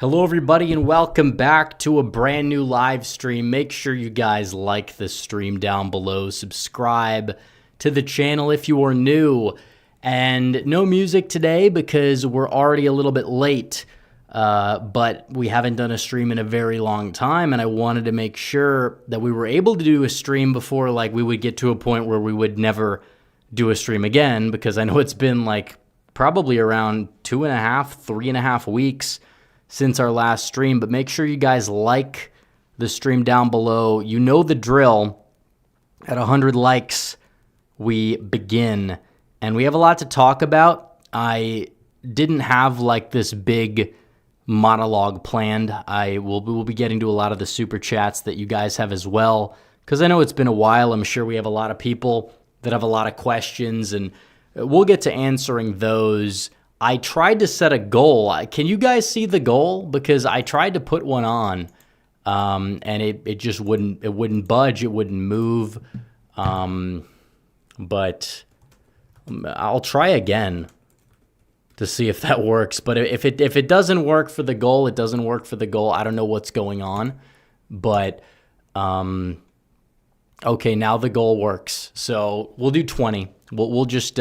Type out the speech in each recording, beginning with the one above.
Hello everybody and welcome back to a brand new live stream. Make sure you guys like the stream down below. Subscribe to the channel if you are new. And no music today because we're already a little bit late. But we haven't done a stream in a very long time, and I wanted to make sure that we were able to do a stream before we would get to a point where we would never do a stream again, because I know it's been probably around 2.5, 3.5 weeks since our last stream. But make sure you guys like the stream down below. You know the drill. At 100 likes, we begin. And we have a lot to talk about. I didn't have this big monologue planned. We'll be getting to a lot of the super chats that you guys have as well, because I know it's been a while. I'm sure we have a lot of people that have a lot of questions, and we'll get to answering those. I tried to set a goal. Can you guys see the goal? Because I tried to put one on, and it just wouldn't budge. It wouldn't move. But I'll try again to see if that works. But if it doesn't work for the goal, it doesn't work for the goal. I don't know what's going on. But okay, now the goal works. So we'll do 20. We'll just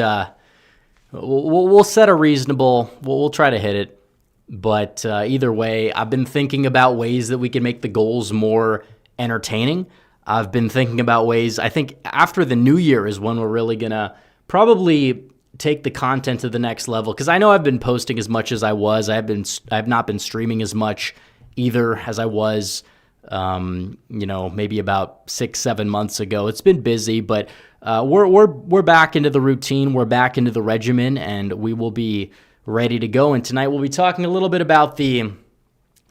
We'll set a reasonable, we'll try to hit it. But either way, I've been thinking about ways that we can make the goals more entertaining. I've been thinking about ways, I think after the new year is when we're really going to probably take the content to the next level. Because I know I've been posting as much as I was. I've not been streaming as much either as I was, maybe about 6-7 months ago. It's been busy, but we're back into the routine. We're back into the regimen, and we will be ready to go. And tonight we'll be talking a little bit about the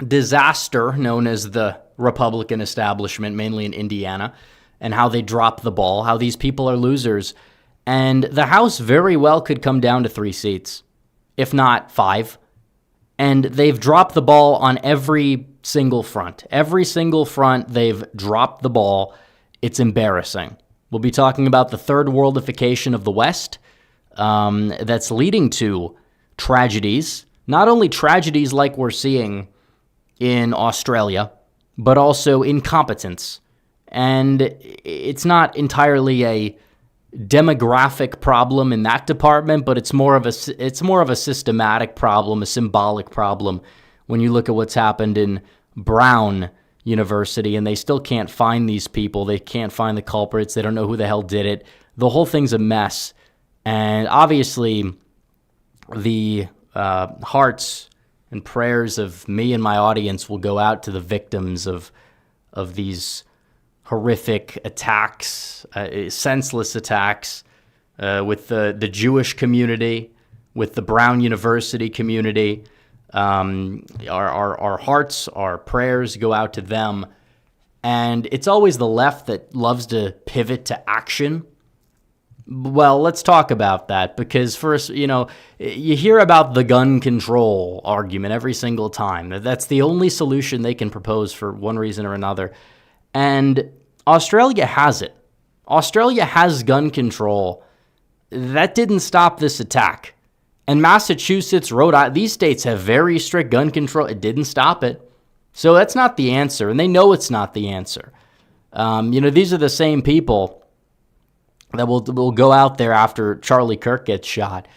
disaster known as the Republican establishment, mainly in Indiana, and how they drop the ball, how these people are losers. And the House very well could come down to 3 seats, if not 5. And they've dropped the ball on every single front. Every single front, they've dropped the ball. It's embarrassing. We'll be talking about the third worldification of the West that's leading to tragedies, not only tragedies like we're seeing in Australia, but also incompetence. And it's not entirely a demographic problem in that department, but it's more of a systematic problem, a symbolic problem when you look at what's happened in Brown University, and they still can't find these people. They can't find the culprits. They don't know who the hell did it. The whole thing's a mess. And obviously, the hearts and prayers of me and my audience will go out to the victims of these horrific attacks, senseless attacks, with the Jewish community, with the Brown University community. Our hearts, our prayers go out to them. And it's always the left that loves to pivot to action. Well, let's talk about that, because first, you hear about the gun control argument every single time. That's the only solution they can propose for one reason or another. And Australia has it. Australia has gun control. That didn't stop this attack. And Massachusetts, Rhode Island, these states have very strict gun control. It didn't stop it. So that's not the answer, and they know it's not the answer. These are the same people that will go out there after Charlie Kirk gets shot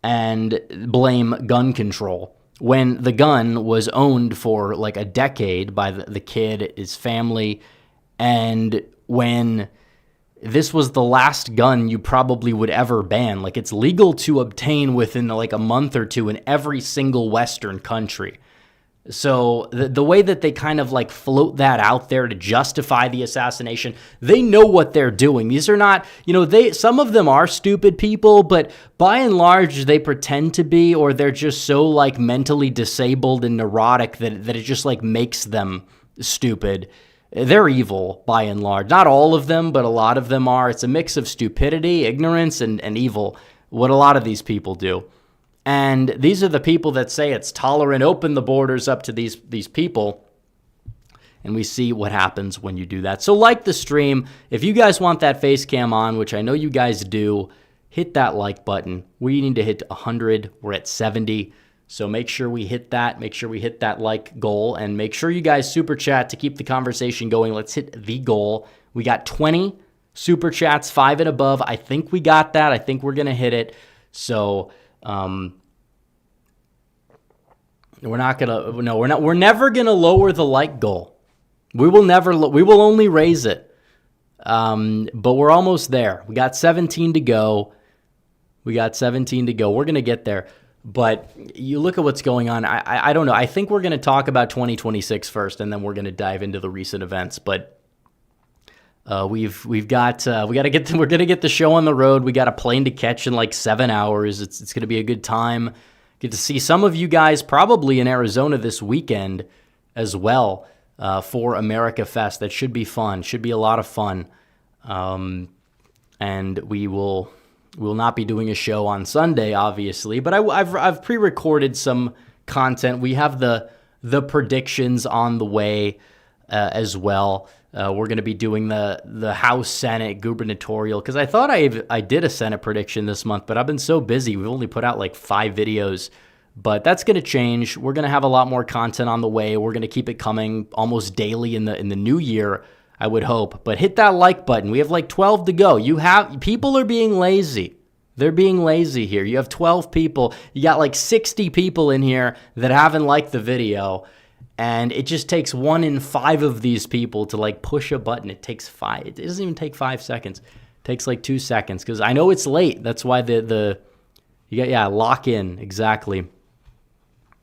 and blame gun control, when the gun was owned for a decade by the kid, his family, and when this was the last gun you probably would ever ban. It's legal to obtain within a month or two in every single Western country. So the way that they kind of float that out there to justify the assassination, they know what they're doing. These are not, some of them are stupid people, but by and large they pretend to be, or they're just so mentally disabled and neurotic that it just makes them stupid. They're evil, by and large. Not all of them, but a lot of them are. It's a mix of stupidity, ignorance, and evil, what a lot of these people do. And these are the people that say it's tolerant, open the borders up to these people. And we see what happens when you do that. So like the stream. If you guys want that face cam on, which I know you guys do, hit that like button. We need to hit 100. We're at 70. So make sure we hit that. Make sure we hit that like goal, and make sure you guys super chat to keep the conversation going. Let's hit the goal. We got 20 super chats, 5 and above. I think we got that. I think we're going to hit it. So, we're never going to lower the like goal. We will only raise it. But we're almost there. We got 17 to go. We're going to get there. But you look at what's going on. I don't know. I think we're going to talk about 2026 first, and then we're going to dive into the recent events. But we're going to get the show on the road. We got a plane to catch in like 7 hours. It's going to be a good time. Get to see some of you guys probably in Arizona this weekend as well for America Fest. That should be fun. Should be a lot of fun. And we will not be doing a show on Sunday, obviously, but I've pre-recorded some content. We have the predictions on the way as well. We're going to be doing the House, Senate, gubernatorial, because I thought I did a Senate prediction this month, but I've been so busy. We've only put out like 5 videos, but that's going to change. We're going to have a lot more content on the way. We're going to keep it coming almost daily in the new year, I would hope. But hit that like button. We have like 12 to go. People are being lazy. They're being lazy here. You have 12 people. You got like 60 people in here that haven't liked the video. And it just takes 1 in 5 of these people to like push a button. It takes 5. It doesn't even take 5 seconds. It takes like 2 seconds because I know it's late. That's why lock in. Exactly.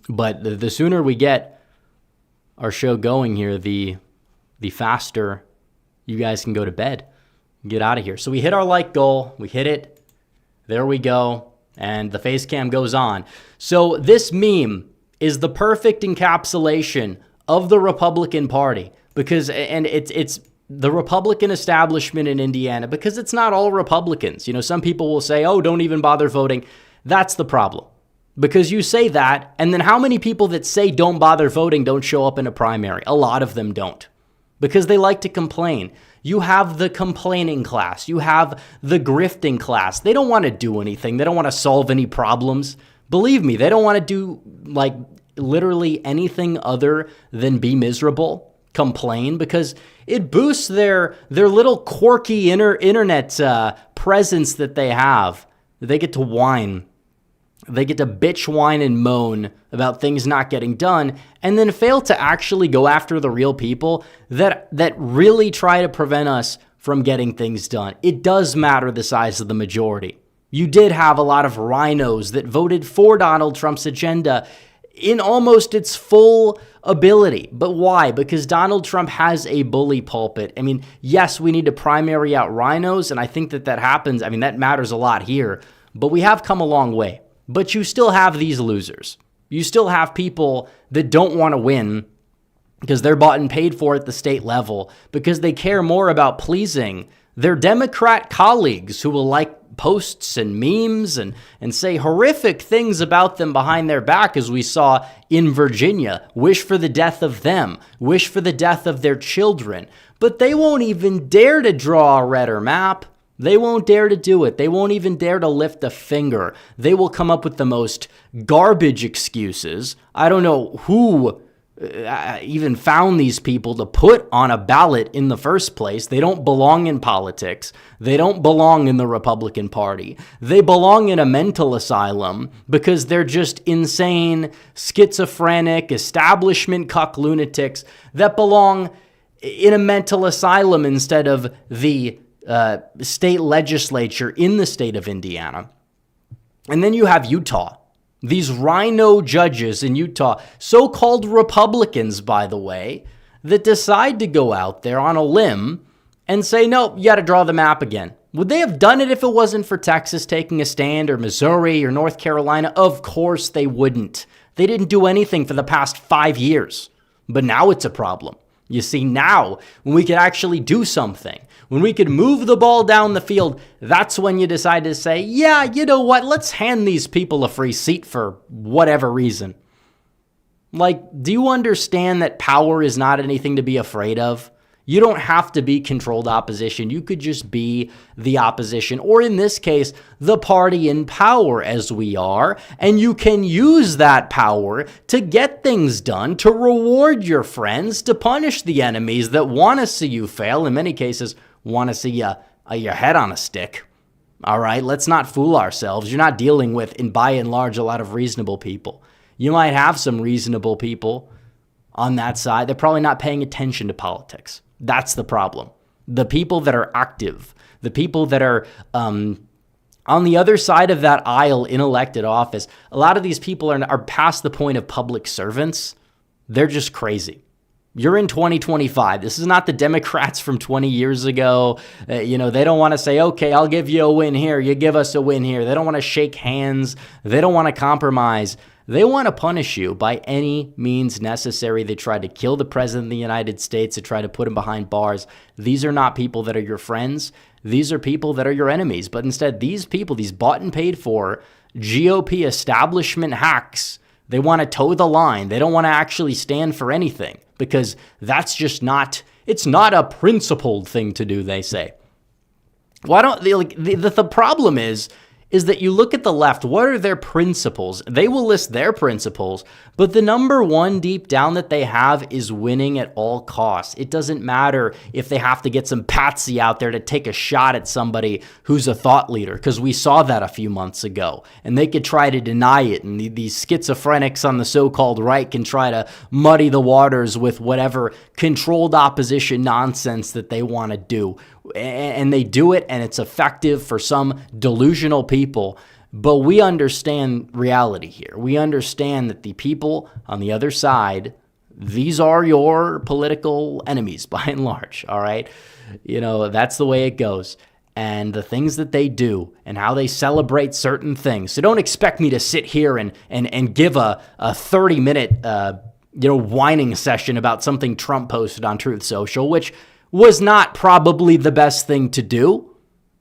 But the sooner we get our show going here, the faster you guys can go to bed and get out of here. So we hit our like goal. We hit it. There we go. And the face cam goes on. So this meme is the perfect encapsulation of the Republican Party because it's the Republican establishment in Indiana because it's not all Republicans. You know, some people will say, oh, don't even bother voting. That's the problem. Because you say that, and then how many people that say don't bother voting don't show up in a primary? A lot of them don't. Because they like to complain. You have the complaining class. You have the grifting class. They don't want to do anything. They don't want to solve any problems. Believe me, they don't want to do like literally anything other than be miserable, complain, because it boosts their little quirky internet presence that they have. They get to whine. They get to bitch, whine, and moan about things not getting done, and then fail to actually go after the real people that really try to prevent us from getting things done. It does matter the size of the majority. You did have a lot of rhinos that voted for Donald Trump's agenda in almost its full ability. But why? Because Donald Trump has a bully pulpit. I mean, yes, we need to primary out rhinos, and I think that happens. I mean, that matters a lot here, but we have come a long way. But you still have these losers. You still have people that don't want to win because they're bought and paid for at the state level because they care more about pleasing their Democrat colleagues who will like posts and memes and say horrific things about them behind their back, as we saw in Virginia. Wish for the death of them. Wish for the death of their children. But they won't even dare to draw a redder map. They won't dare to do it. They won't even dare to lift a finger. They will come up with the most garbage excuses. I don't know who even found these people to put on a ballot in the first place. They don't belong in politics. They don't belong in the Republican Party. They belong in a mental asylum because they're just insane, schizophrenic, establishment cuck lunatics that belong in a mental asylum instead of the state legislature in the state of Indiana. And then you have Utah. These rhino judges in Utah, so-called Republicans, by the way, that decide to go out there on a limb and say, no, you got to draw the map again. Would they have done it if it wasn't for Texas taking a stand or Missouri or North Carolina? Of course they wouldn't. They didn't do anything for the past 5 years. But now it's a problem. You see, now, when we could actually do something, when we could move the ball down the field, that's when you decide to say, yeah, you know what, let's hand these people a free seat for whatever reason. Like, do you understand that power is not anything to be afraid of? You don't have to be controlled opposition. You could just be the opposition, or in this case, the party in power as we are, and you can use that power to get things done, to reward your friends, to punish the enemies that want to see you fail, in many cases, want to see your head on a stick. All right, let's not fool ourselves. You're not dealing with, by and large, a lot of reasonable people. You might have some reasonable people on that side. They're probably not paying attention to politics. That's the problem. The people that are active, the people that are on the other side of that aisle in elected office, a lot of these people are past the point of public servants. They're just crazy. You're in 2025. This is not the Democrats from 20 years ago. They don't want to say, okay, I'll give you a win here. You give us a win here. They don't want to shake hands. They don't want to compromise. They want to punish you by any means necessary. They try to kill the president of the United States. They try to put him behind bars. These are not people that are your friends. These are people that are your enemies. But instead, these people, these bought and paid for GOP establishment hacks, they want to toe the line. They don't want to actually stand for anything because that's just not, it's not a principled thing to do, they say. Why don't they, the problem is that you look at the left, what are their principles? They will list their principles, but the number one deep down that they have is winning at all costs. It doesn't matter if they have to get some patsy out there to take a shot at somebody who's a thought leader, because we saw that a few months ago, and they could try to deny it, and these schizophrenics on the so-called right can try to muddy the waters with whatever controlled opposition nonsense that they want to do. And they do it, and it's effective for some delusional people. But we understand reality here. We understand that the people on the other side, these are your political enemies by and large, all right? That's the way it goes. And the things that they do and how they celebrate certain things. So don't expect me to sit here and give a 30-minute whining session about something Trump posted on Truth Social, which was not probably the best thing to do.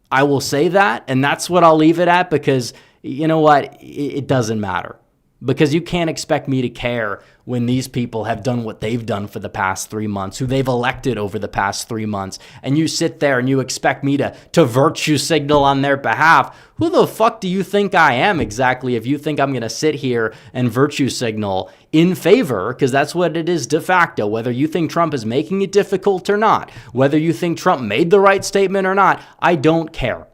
I will say that, and that's what I'll leave it at, because you know what? It doesn't matter. Because you can't expect me to care when these people have done what they've done for the past 3 months, who they've elected over the past 3 months, and you sit there and you expect me to virtue signal on their behalf. Who the fuck do you think I am exactly if you think I'm going to sit here and virtue signal in favor, because that's what it is de facto, whether you think Trump is making it difficult or not, whether you think Trump made the right statement or not, I don't care.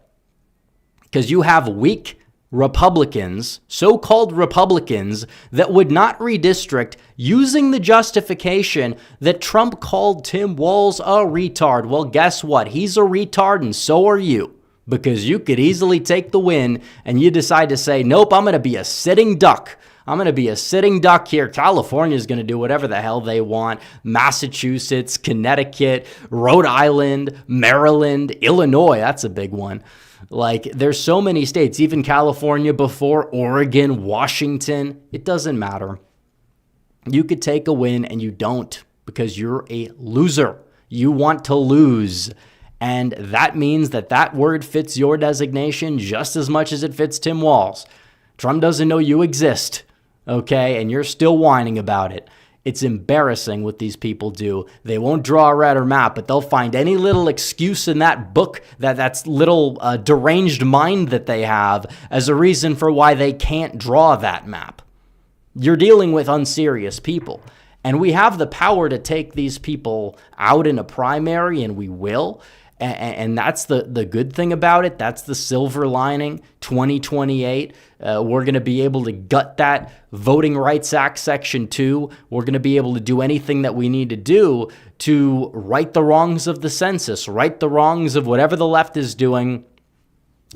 Because you have weak Republicans, so-called Republicans, that would not redistrict using the justification that Trump called Tim Walz a retard. Well, guess what? He's a retard and so are you, because you could easily take the win and you decide to say, nope, I'm going to be a sitting duck. I'm going to be a sitting duck here. California is going to do whatever the hell they want. Massachusetts, Connecticut, Rhode Island, Maryland, Illinois. That's a big one. There's so many states, even California before, Oregon, Washington. It doesn't matter. You could take a win and you don't, because you're a loser. You want to lose. And that means that word fits your designation just as much as it fits Tim Walz. Trump doesn't know you exist, okay? And you're still whining about it. It's embarrassing what these people do. They won't draw a red or map, but they'll find any little excuse in that book, that's little deranged mind that they have, as a reason for why they can't draw that map. You're dealing with unserious people. And we have the power to take these people out in a primary, and we will. And that's the good thing about it. That's the silver lining. 2028, we're going to be able to gut that Voting Rights Act Section 2. We're going to be able to do anything that we need to do to right the wrongs of the census, right the wrongs of whatever the left is doing,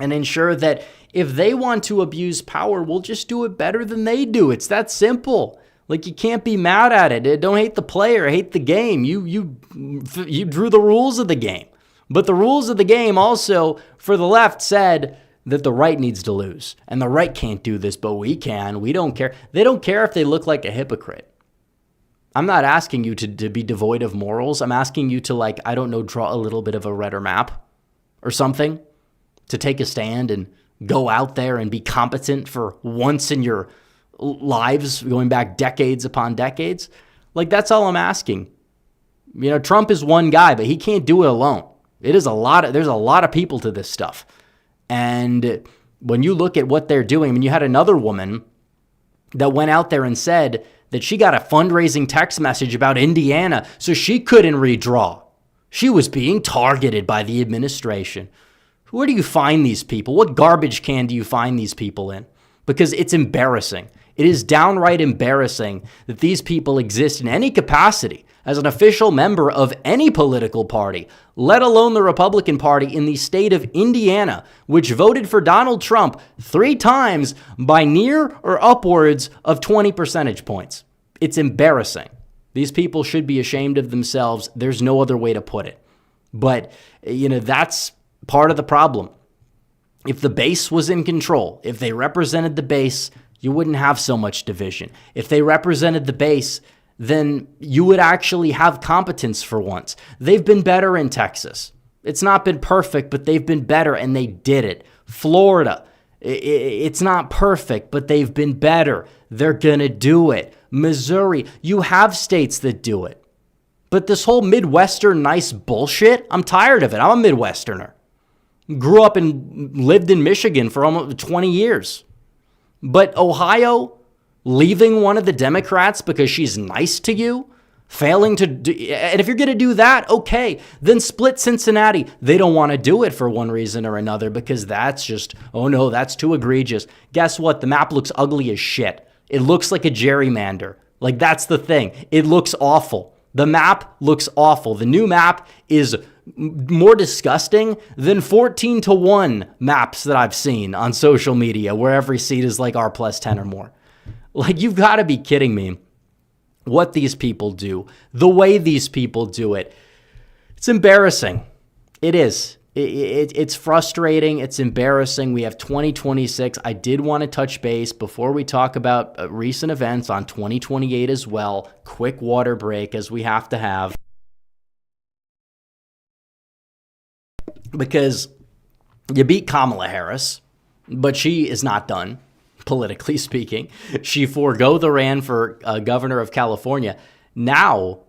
and ensure that if they want to abuse power, we'll just do it better than they do. It's that simple. You can't be mad at it. Don't hate the player, hate the game. You drew the rules of the game. But the rules of the game also, for the left, said that the right needs to lose. And the right can't do this, but we can. We don't care. They don't care if they look like a hypocrite. I'm not asking you to be devoid of morals. I'm asking you to, draw a little bit of a redder map or something, to take a stand and go out there and be competent for once in your lives, going back decades upon decades. That's all I'm asking. Trump is one guy, but he can't do it alone. There's a lot of people to this stuff. And when you look at what they're doing, you had another woman that went out there and said that she got a fundraising text message about Indiana, so she couldn't redraw. She was being targeted by the administration. Where do you find these people? What garbage can do you find these people in? Because it's embarrassing. It is downright embarrassing that these people exist in any capacity as an official member of any political party, let alone the Republican Party in the state of Indiana, which voted for Donald Trump 3 times by near or upwards of 20 percentage points. It's embarrassing. These people should be ashamed of themselves. There's no other way to put it. But, that's part of the problem. If the base was in control, if they represented the base, you wouldn't have so much division. If they represented the base, then you would actually have competence for once. They've been better in Texas. It's not been perfect, but they've been better, and they did it. Florida, it's not perfect, but they've been better. They're going to do it. Missouri, you have states that do it. But this whole Midwestern nice bullshit, I'm tired of it. I'm a Midwesterner. Grew up and lived in Michigan for almost 20 years. But Ohio, leaving one of the Democrats because she's nice to you, failing to do, and if you're going to do that, okay, then split Cincinnati. They don't want to do it for one reason or another because that's just, oh no, that's too egregious. Guess what? The map looks ugly as shit. It looks like a gerrymander. Like, that's the thing. It looks awful. The map looks awful. The new map is more disgusting than 14-1 maps that I've seen on social media where every seat is like R plus 10 or more. Like, you've got to be kidding me. What these people do, the way these people do it, it's embarrassing. It is. It's frustrating. It's embarrassing. We have 2026. I did want to touch base before we talk about recent events on 2028 as well. Quick water break, as we have to have. Because you beat Kamala Harris, but she is not done, politically speaking. She forego the ran for governor of California. Now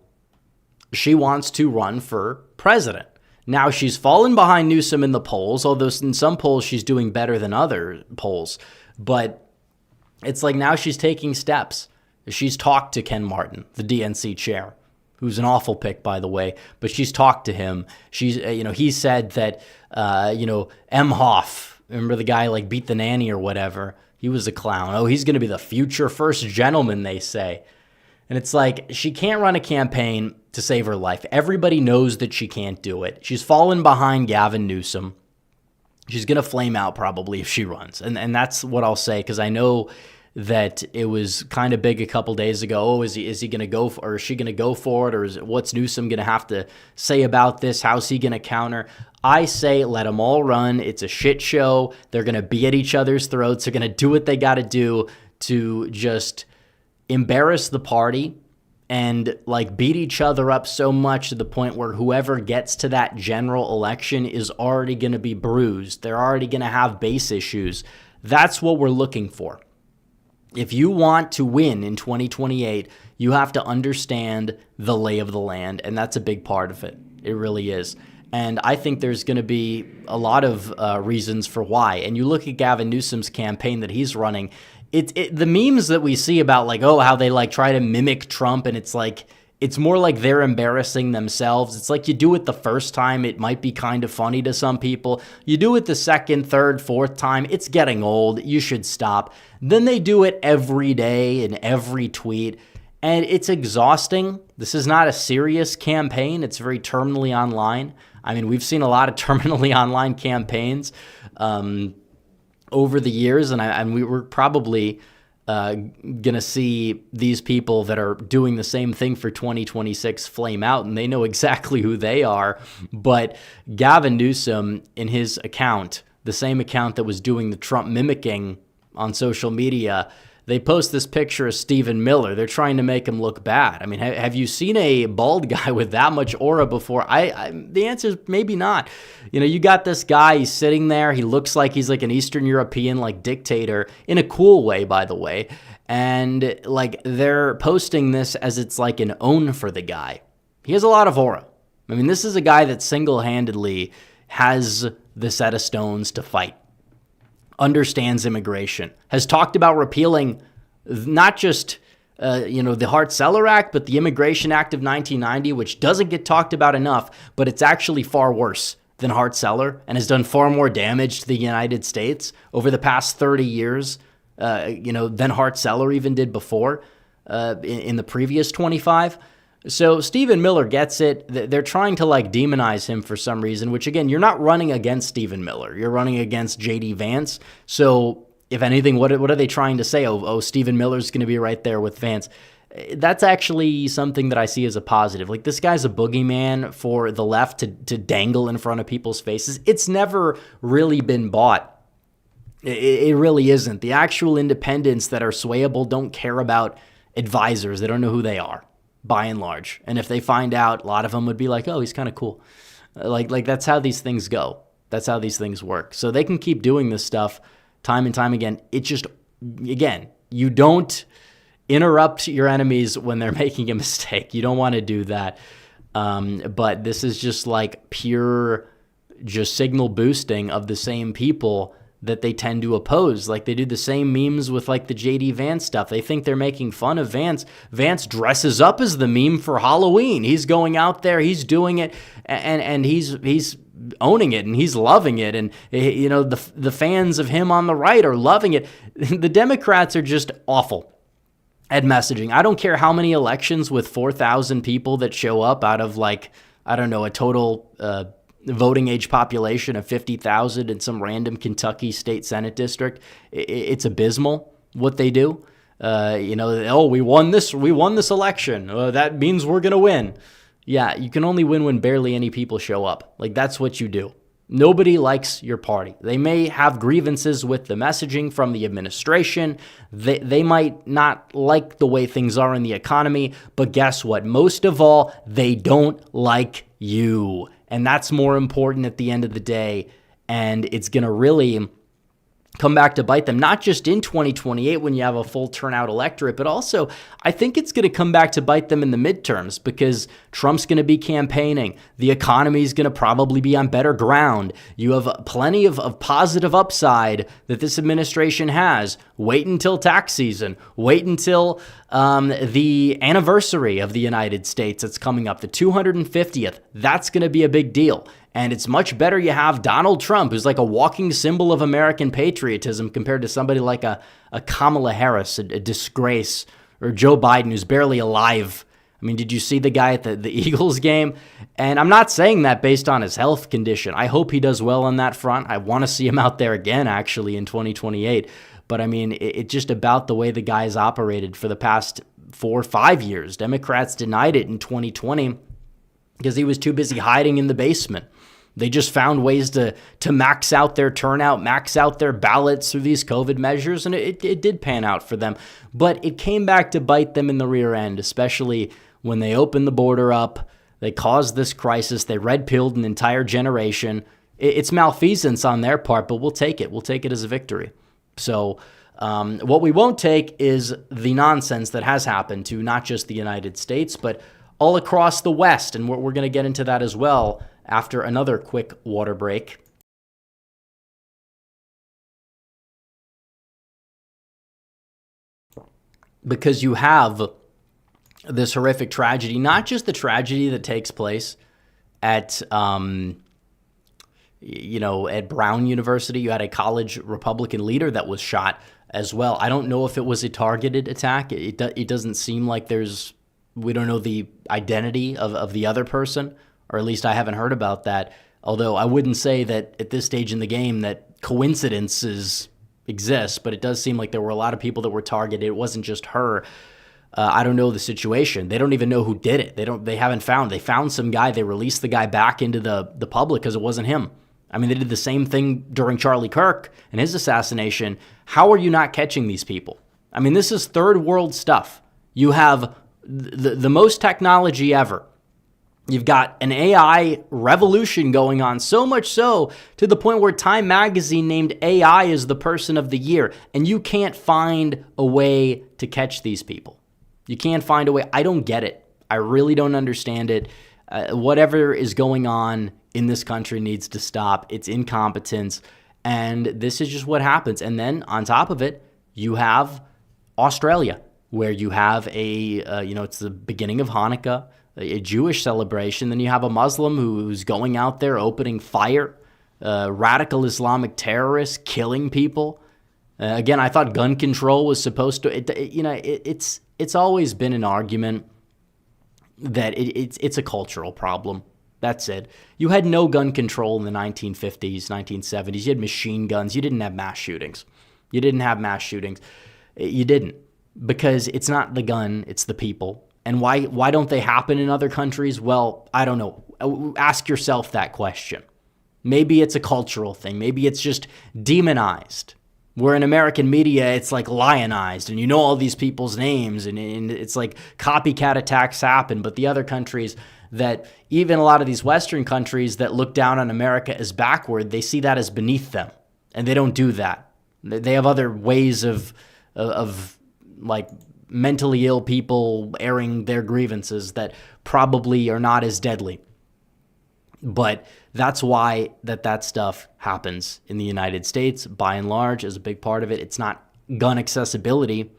she wants to run for president. Now she's fallen behind Newsom in the polls, although in some polls she's doing better than other polls. But it's like now she's taking steps. She's talked to Ken Martin, the DNC chair, who's an awful pick, by the way, but she's talked to him. She's, he said that, Emhoff, remember the guy like beat the nanny or whatever? He was a clown. Oh, he's going to be the future first gentleman, they say. And it's like, she can't run a campaign to save her life. Everybody knows that she can't do it. She's fallen behind Gavin Newsom. She's going to flame out probably if she runs. And that's what I'll say, because I know that it was kind of big a couple days ago. Oh, is he going to go for, or is she going to go for it? Or what's Newsom going to have to say about this? How's he going to counter? I say let them all run. It's a shit show. They're going to be at each other's throats. They're going to do what they got to do to just embarrass the party and like beat each other up so much to the point where whoever gets to that general election is already going to be bruised. They're already going to have base issues. That's what we're looking for. If you want to win in 2028, you have to understand the lay of the land, and that's a big part of it. It really is. And I think there's going to be a lot of reasons for why. And you look at Gavin Newsom's campaign that he's running, the memes that we see about like, oh, how they like try to mimic Trump, and it's like, it's more like they're embarrassing themselves. It's like you do it the first time, it might be kind of funny to some people. You do it the second, third, fourth time, it's getting old. You should stop. Then they do it every day in every tweet, and it's exhausting. This is not a serious campaign. It's very terminally online. I mean, we've seen a lot of terminally online campaigns over the years, and we were probably going to see these people that are doing the same thing for 2026 flame out, and they know exactly who they are. But Gavin Newsom, in his account, the same account that was doing the Trump mimicking on social media, they post this picture of Stephen Miller. They're trying to make him look bad. I mean, have you seen a bald guy with that much aura before? The answer is maybe not. You got this guy, he's sitting there. He looks like he's like an Eastern European, like dictator, in a cool way, by the way. And like they're posting this as it's like an own for the guy. He has a lot of aura. I mean, this is a guy that single-handedly has the set of stones to fight, understands immigration, has talked about repealing not just the Hart-Celler Act, but the Immigration Act of 1990, which doesn't get talked about enough, but it's actually far worse than Hart-Celler and has done far more damage to the United States over the past 30 years, than Hart-Celler even did before in the previous 25. So Stephen Miller gets it. They're trying to demonize him for some reason, which again, you're not running against Stephen Miller. You're running against J.D. Vance. So if anything, what are they trying to say? Oh, Stephen Miller's going to be right there with Vance. That's actually something that I see as a positive. This guy's a boogeyman for the left to dangle in front of people's faces. It's never really been bought. It really isn't. The actual independents that are swayable don't care about advisors. They don't know who they are, by and large. And if they find out, a lot of them would be like, oh, he's kind of cool. Like that's how these things go. That's how these things work. So they can keep doing this stuff time and time again. It just, again, you don't interrupt your enemies when they're making a mistake. You don't want to do that. But this is just pure just signal boosting of the same people that they tend to oppose. They do the same memes with the J.D. Vance stuff. They think they're making fun of Vance. Vance dresses up as the meme for Halloween. He's going out there, he's doing it, and he's owning it, and he's loving it. And the fans of him on the right are loving it. The Democrats are just awful at messaging. I don't care how many elections with 4,000 people that show up out of a total voting age population of 50,000 in some random Kentucky state Senate district. It's abysmal what they do. We won this election. That means we're going to win. Yeah, you can only win when barely any people show up. That's what you do. Nobody likes your party. They may have grievances with the messaging from the administration. They might not like the way things are in the economy, but guess what? Most of all, they don't like you. And that's more important at the end of the day. And it's going to really come back to bite them, not just in 2028 when you have a full turnout electorate, but also I think it's going to come back to bite them in the midterms because Trump's going to be campaigning. The economy is going to probably be on better ground. You have plenty of positive upside that this administration has. Wait until tax season. Wait until the anniversary of the United States that's coming up, the 250th. That's going to be a big deal. And it's much better you have Donald Trump, who's a walking symbol of American patriotism, compared to somebody like a Kamala Harris, a disgrace, or Joe Biden, who's barely alive. I mean, did you see the guy at the Eagles game? And I'm not saying that based on his health condition. I hope he does well on that front. I want to see him out there again, actually, in 2028. But I mean, it's just about the way the guy's operated for the past 4 or 5 years. Democrats denied it in 2020 because he was too busy hiding in the basement. They just found ways to max out their turnout, max out their ballots through these COVID measures, and it did pan out for them. But it came back to bite them in the rear end, especially when they opened the border up. They caused this crisis. They red-pilled an entire generation. It's malfeasance on their part, but we'll take it. We'll take it as a victory. So what we won't take is the nonsense that has happened to not just the United States, but all across the West, and we're going to get into that as well after another quick water break. Because you have this horrific tragedy, not just the tragedy that takes place at Brown University. You had a college Republican leader that was shot as well. I don't know if it was a targeted attack. It doesn't seem like we don't know the identity of the other person, or at least I haven't heard about that. Although I wouldn't say that at this stage in the game that coincidences exist, but it does seem like there were a lot of people that were targeted. It wasn't just her. I don't know the situation. They don't even know who did it. They haven't found. They found some guy. They released the guy back into the public because it wasn't him. I mean, they did the same thing during Charlie Kirk and his assassination. How are you not catching these people? I mean, this is third world stuff. You have the most technology ever. You've got an AI revolution going on, so much so to the point where Time Magazine named AI as the person of the year, and you can't find a way to catch these people. You can't find a way. I don't get it. I really don't understand it. Whatever is going on in this country needs to stop. It's incompetence, and this is just what happens. And then on top of it, you have Australia, where you have it's the beginning of Hanukkah, a Jewish celebration. Then you have a Muslim who's going out there opening fire, radical Islamic terrorists killing people. Again, I thought gun control was supposed to. It's always been an argument that it's a cultural problem. That's it. You had no gun control in the 1950s, 1970s. You had machine guns. You didn't have mass shootings. You didn't, because it's not the gun, it's the people. And why don't they happen in other countries? Well, I don't know. Ask yourself that question. Maybe it's a cultural thing. Maybe it's just demonized. Where in American media, it's like lionized, and you know all these people's names, and it's like copycat attacks happen. But the other countries that, even a lot of these Western countries that look down on America as backward, they see that as beneath them, and they don't do that. They have other ways of like mentally ill people airing their grievances that probably are not as deadly. But that's why that stuff happens in the United States, by and large, as a big part of it. It's not gun accessibility,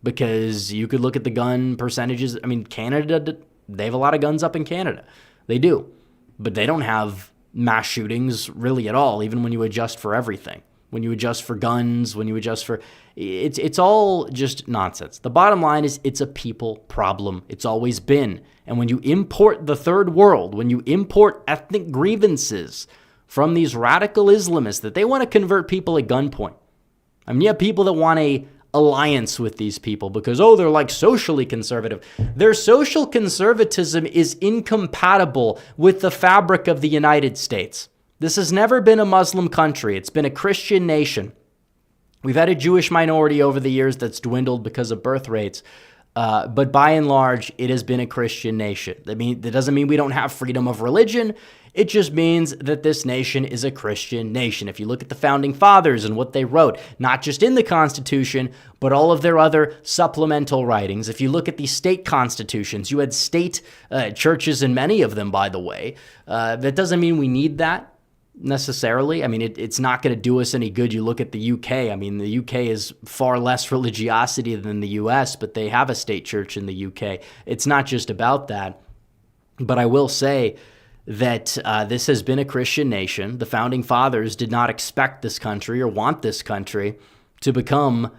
because you could look at the gun percentages. I mean, Canada, they have a lot of guns up in Canada. They do. But they don't have mass shootings really at all, even when you adjust for everything. When you adjust for guns, when you adjust for... It's all just nonsense. The bottom line is it's a people problem. It's always been. And when you import the third world, when you import ethnic grievances from these radical Islamists that they want to convert people at gunpoint. I mean, you have people that want a alliance with these people because, they're like socially conservative. Their social conservatism is incompatible with the fabric of the United States. This has never been a Muslim country. It's been a Christian nation. We've had a Jewish minority over the years that's dwindled because of birth rates. But by and large, it has been a Christian nation. That doesn't mean we don't have freedom of religion. It just means that this nation is a Christian nation. If you look at the founding fathers and what they wrote, not just in the Constitution, but all of their other supplemental writings. If you look at the state constitutions, you had state churches in many of them, by the way. That doesn't mean we need that necessarily. I mean, it's not going to do us any good. You look at the UK. I mean, the UK is far less religiosity than the US, but they have a state church in the UK. It's not just about that. But I will say that this has been a Christian nation. The founding fathers did not expect this country or want this country to become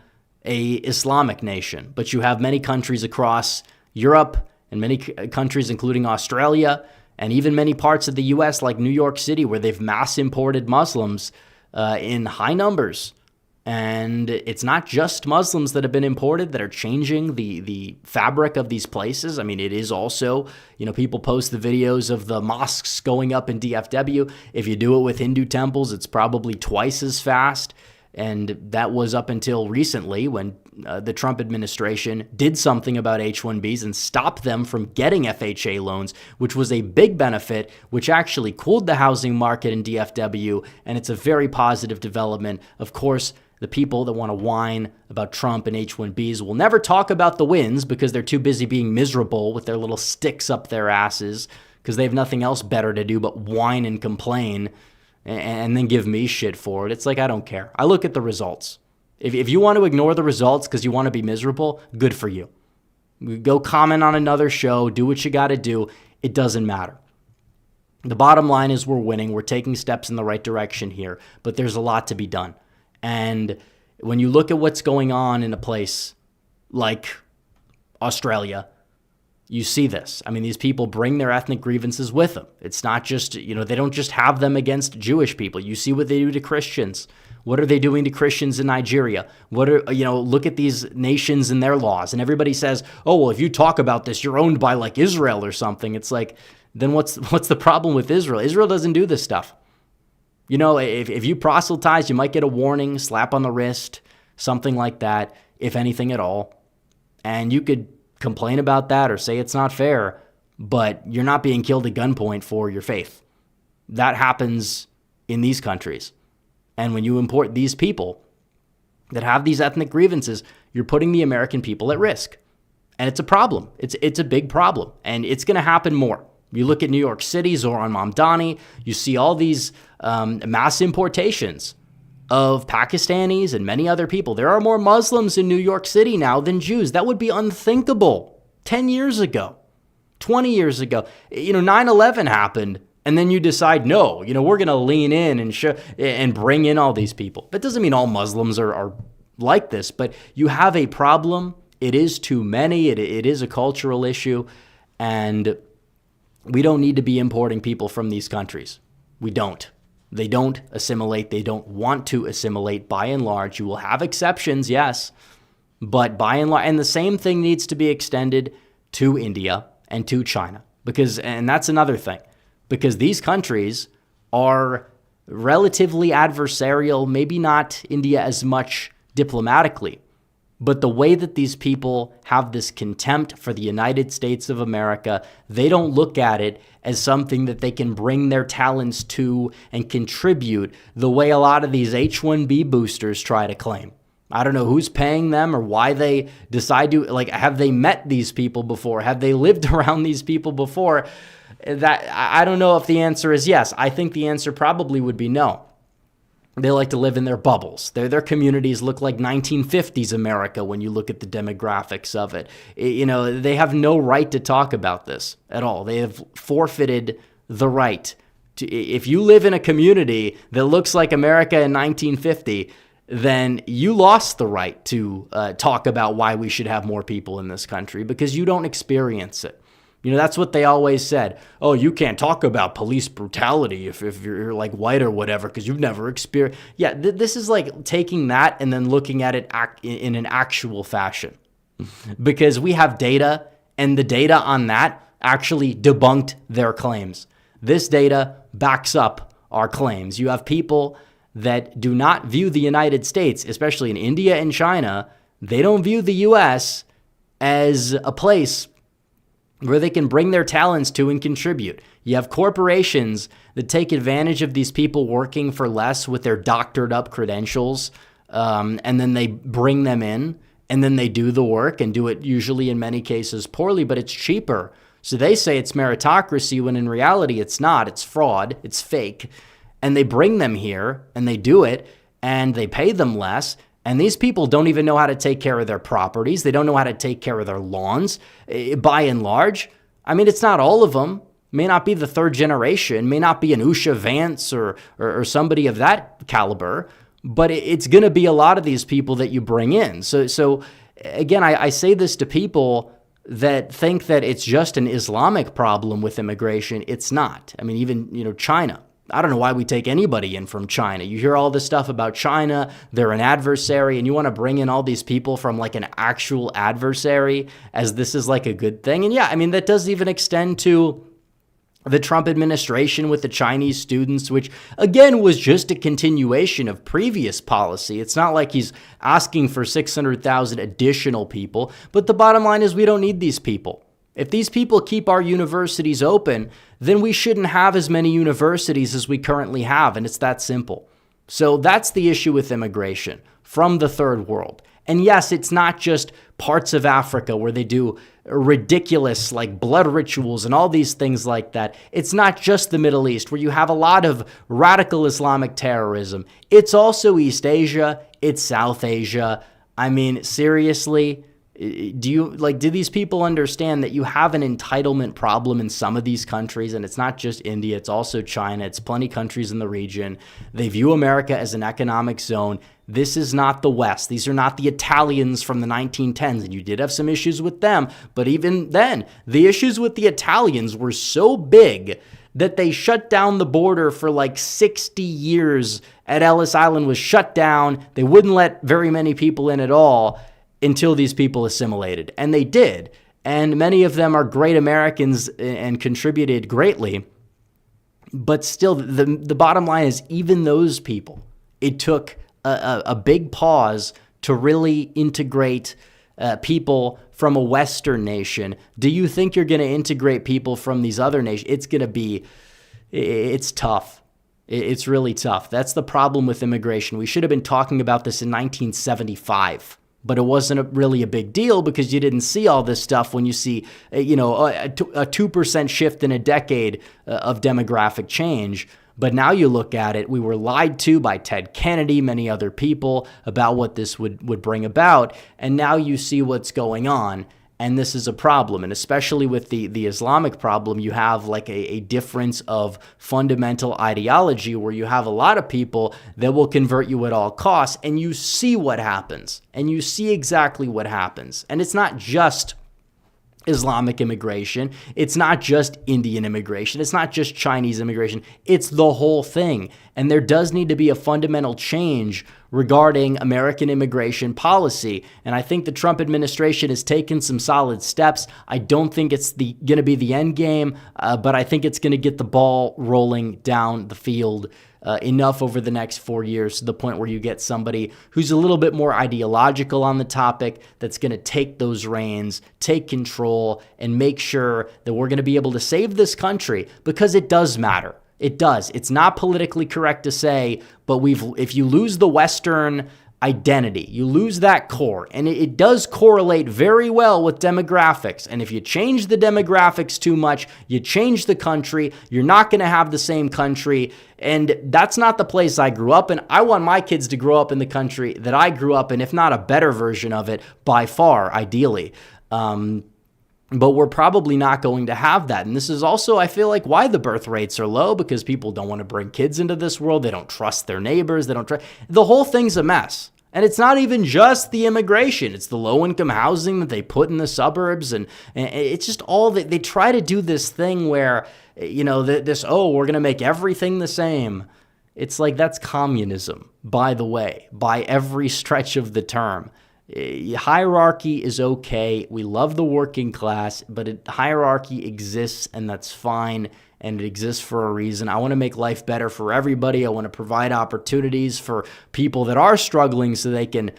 a Islamic nation. But you have many countries across Europe and many countries, including Australia, and even many parts of the U.S. like New York City, where they've mass imported Muslims in high numbers. And it's not just Muslims that have been imported that are changing the fabric of these places. I mean, it is also, people post the videos of the mosques going up in DFW. If you do it with Hindu temples, it's probably twice as fast. And that was up until recently when the Trump administration did something about H-1Bs and stopped them from getting FHA loans, which was a big benefit, which actually cooled the housing market in DFW. And it's a very positive development. Of course, the people that want to whine about Trump and H-1Bs will never talk about the wins because they're too busy being miserable with their little sticks up their asses because they have nothing else better to do but whine and complain and then give me shit for it. It's like, I don't care. I look at the results. If you want to ignore the results because you want to be miserable, good for you. Go comment on another show. Do what you got to do. It doesn't matter. The bottom line is we're winning. We're taking steps in the right direction here, but there's a lot to be done. And when you look at what's going on in a place like Australia, you see this. I mean, these people bring their ethnic grievances with them. It's not just, they don't just have them against Jewish people. You see what they do to Christians. What are they doing to Christians in Nigeria? Look at these nations and their laws. And everybody says, if you talk about this, you're owned by like Israel or something. It's like, then what's the problem with Israel? Israel doesn't do this stuff. If you proselytize, you might get a warning, slap on the wrist, something like that, if anything at all. And you could complain about that or say it's not fair, but you're not being killed at gunpoint for your faith. That happens in these countries. And when you import these people that have these ethnic grievances, you're putting the American people at risk. And it's a problem. It's a big problem. And it's going to happen more. You look at New York City, Zoran Mamdani, you see all these mass importations of Pakistanis and many other people. There are more Muslims in New York City now than Jews. That would be unthinkable 10 years ago, 20 years ago. 9/11 happened, and then you decide, no, we're going to lean in and bring in all these people. That doesn't mean all Muslims are like this, but you have a problem. It is too many. It is a cultural issue, and we don't need to be importing people from these countries. We don't. They don't assimilate. They don't want to assimilate by and large. You will have exceptions, yes, but by and large, and the same thing needs to be extended to India and to China, and that's another thing, because these countries are relatively adversarial, maybe not India as much diplomatically, but the way that these people have this contempt for the United States of America, they don't look at it as something that they can bring their talents to and contribute the way a lot of these H-1B boosters try to claim. I don't know who's paying them or why they decide to, have they met these people before? Have they lived around these people before? I don't know if the answer is yes. I think the answer probably would be no. They like to live in their bubbles. Their communities look like 1950s America when you look at the demographics of it. They have no right to talk about this at all. They have forfeited the right to. If you live in a community that looks like America in 1950, then you lost the right to talk about why we should have more people in this country, because you don't experience it. That's what they always said. Oh, you can't talk about police brutality if you're like white or whatever, because you've never experienced. Yeah, this is like taking that and then looking at it in an actual fashion, because we have data, and the data on that actually debunked their claims. This data backs up our claims. You have people that do not view the United States, especially in India and China, they don't view the U.S. as a place where they can bring their talents to and contribute. You have corporations that take advantage of these people working for less with their doctored up credentials, and then they bring them in, and then they do the work and do it usually in many cases poorly, but it's cheaper. So they say it's meritocracy when in reality it's not. It's fraud. It's fake. And they bring them here and they do it and they pay them less. And these people don't even know how to take care of their properties. They don't know how to take care of their lawns, by and large. I mean, it's not all of them. May not be the third generation, may not be an Usha Vance or somebody of that caliber, but it's going to be a lot of these people that you bring in. So again, I say this to people that think that it's just an Islamic problem with immigration. It's not. I mean, even, China. I don't know why we take anybody in from China. You hear all this stuff about China, they're an adversary, and you want to bring in all these people from like an actual adversary as this is like a good thing. And yeah, I mean, that does even extend to the Trump administration with the Chinese students, which again was just a continuation of previous policy. It's not like he's asking for 600,000 additional people, but the bottom line is we don't need these people. If these people keep our universities open, then we shouldn't have as many universities as we currently have, and it's that simple. So that's the issue with immigration from the third world. And yes, it's not just parts of Africa where they do ridiculous like blood rituals and all these things like that. It's not just the Middle East where you have a lot of radical Islamic terrorism. It's also East Asia. It's South Asia. I mean, seriously, do these people understand that you have an entitlement problem in some of these countries? And it's not just India, it's also China, it's plenty countries in the region. They view America as an economic zone. This is not the West. These are not the Italians from the 1910s. And you did have some issues with them. But even then, the issues with the Italians were so big that they shut down the border for like 60 years. At Ellis Island was shut down. They wouldn't let very many people in at all until these people assimilated. And they did. And many of them are great Americans and contributed greatly. But still, the bottom line is even those people, it took a big pause to really integrate people from a Western nation. Do you think you're going to integrate people from these other nations? It's tough. It's really tough. That's the problem with immigration. We should have been talking about this in 1975. But it wasn't really a big deal because you didn't see all this stuff when you see, a 2% shift in a decade of demographic change. But now you look at it, we were lied to by Ted Kennedy, many other people, about what this would bring about. And now you see what's going on. And this is a problem. And especially with the Islamic problem, you have like a difference of fundamental ideology where you have a lot of people that will convert you at all costs. And you see what happens. And you see exactly what happens. And it's not just Islamic immigration. It's not just Indian immigration. It's not just Chinese immigration. It's the whole thing. And there does need to be a fundamental change regarding American immigration policy. And I think the Trump administration has taken some solid steps. I don't think it's going to be the end game, but I think it's going to get the ball rolling down the field enough over the next 4 years to the point where you get somebody who's a little bit more ideological on the topic that's going to take those reins, take control, and make sure that we're going to be able to save this country because it does matter. It does. It's not politically correct to say, but if you lose the Western identity, you lose that core, and it does correlate very well with demographics. And if you change the demographics too much, you change the country, you're not going to have the same country. And that's not the place I grew up in. I want my kids to grow up in the country that I grew up in, if not a better version of it, by far, ideally. But we're probably not going to have that. And this is also, I feel like, why the birth rates are low, because people don't want to bring kids into this world. They don't trust their neighbors. The whole thing's a mess. And it's not even just the immigration. It's the low-income housing that they put in the suburbs. And it's just all that they try to do this thing where, we're going to make everything the same. It's like that's communism, by the way, by every stretch of the term. Hierarchy is okay. We love the working class, but hierarchy exists, and that's fine, and it exists for a reason. I want to make life better for everybody. I want to provide opportunities for people that are struggling so they can,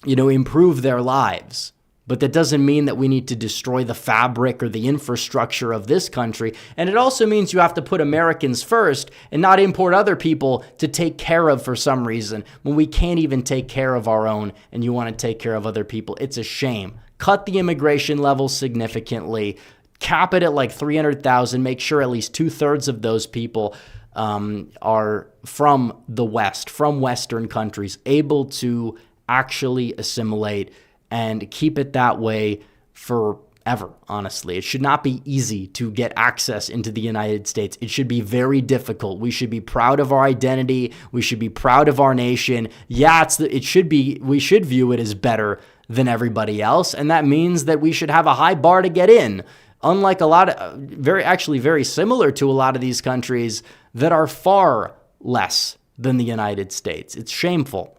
improve their lives. But that doesn't mean that we need to destroy the fabric or the infrastructure of this country. And it also means you have to put Americans first and not import other people to take care of for some reason when we can't even take care of our own and you want to take care of other people. It's a shame. Cut the immigration levels significantly. Cap it at like 300,000. Make sure at least 2/3 of those people are from the West, from Western countries, able to actually assimilate and keep it that way forever, honestly. It should not be easy to get access into the United States. It should be very difficult. We should be proud of our identity. We should be proud of our nation. Yeah, we should view it as better than everybody else, and that means that we should have a high bar to get in. Unlike a lot of, very similar to a lot of these countries that are far less than the United States. It's shameful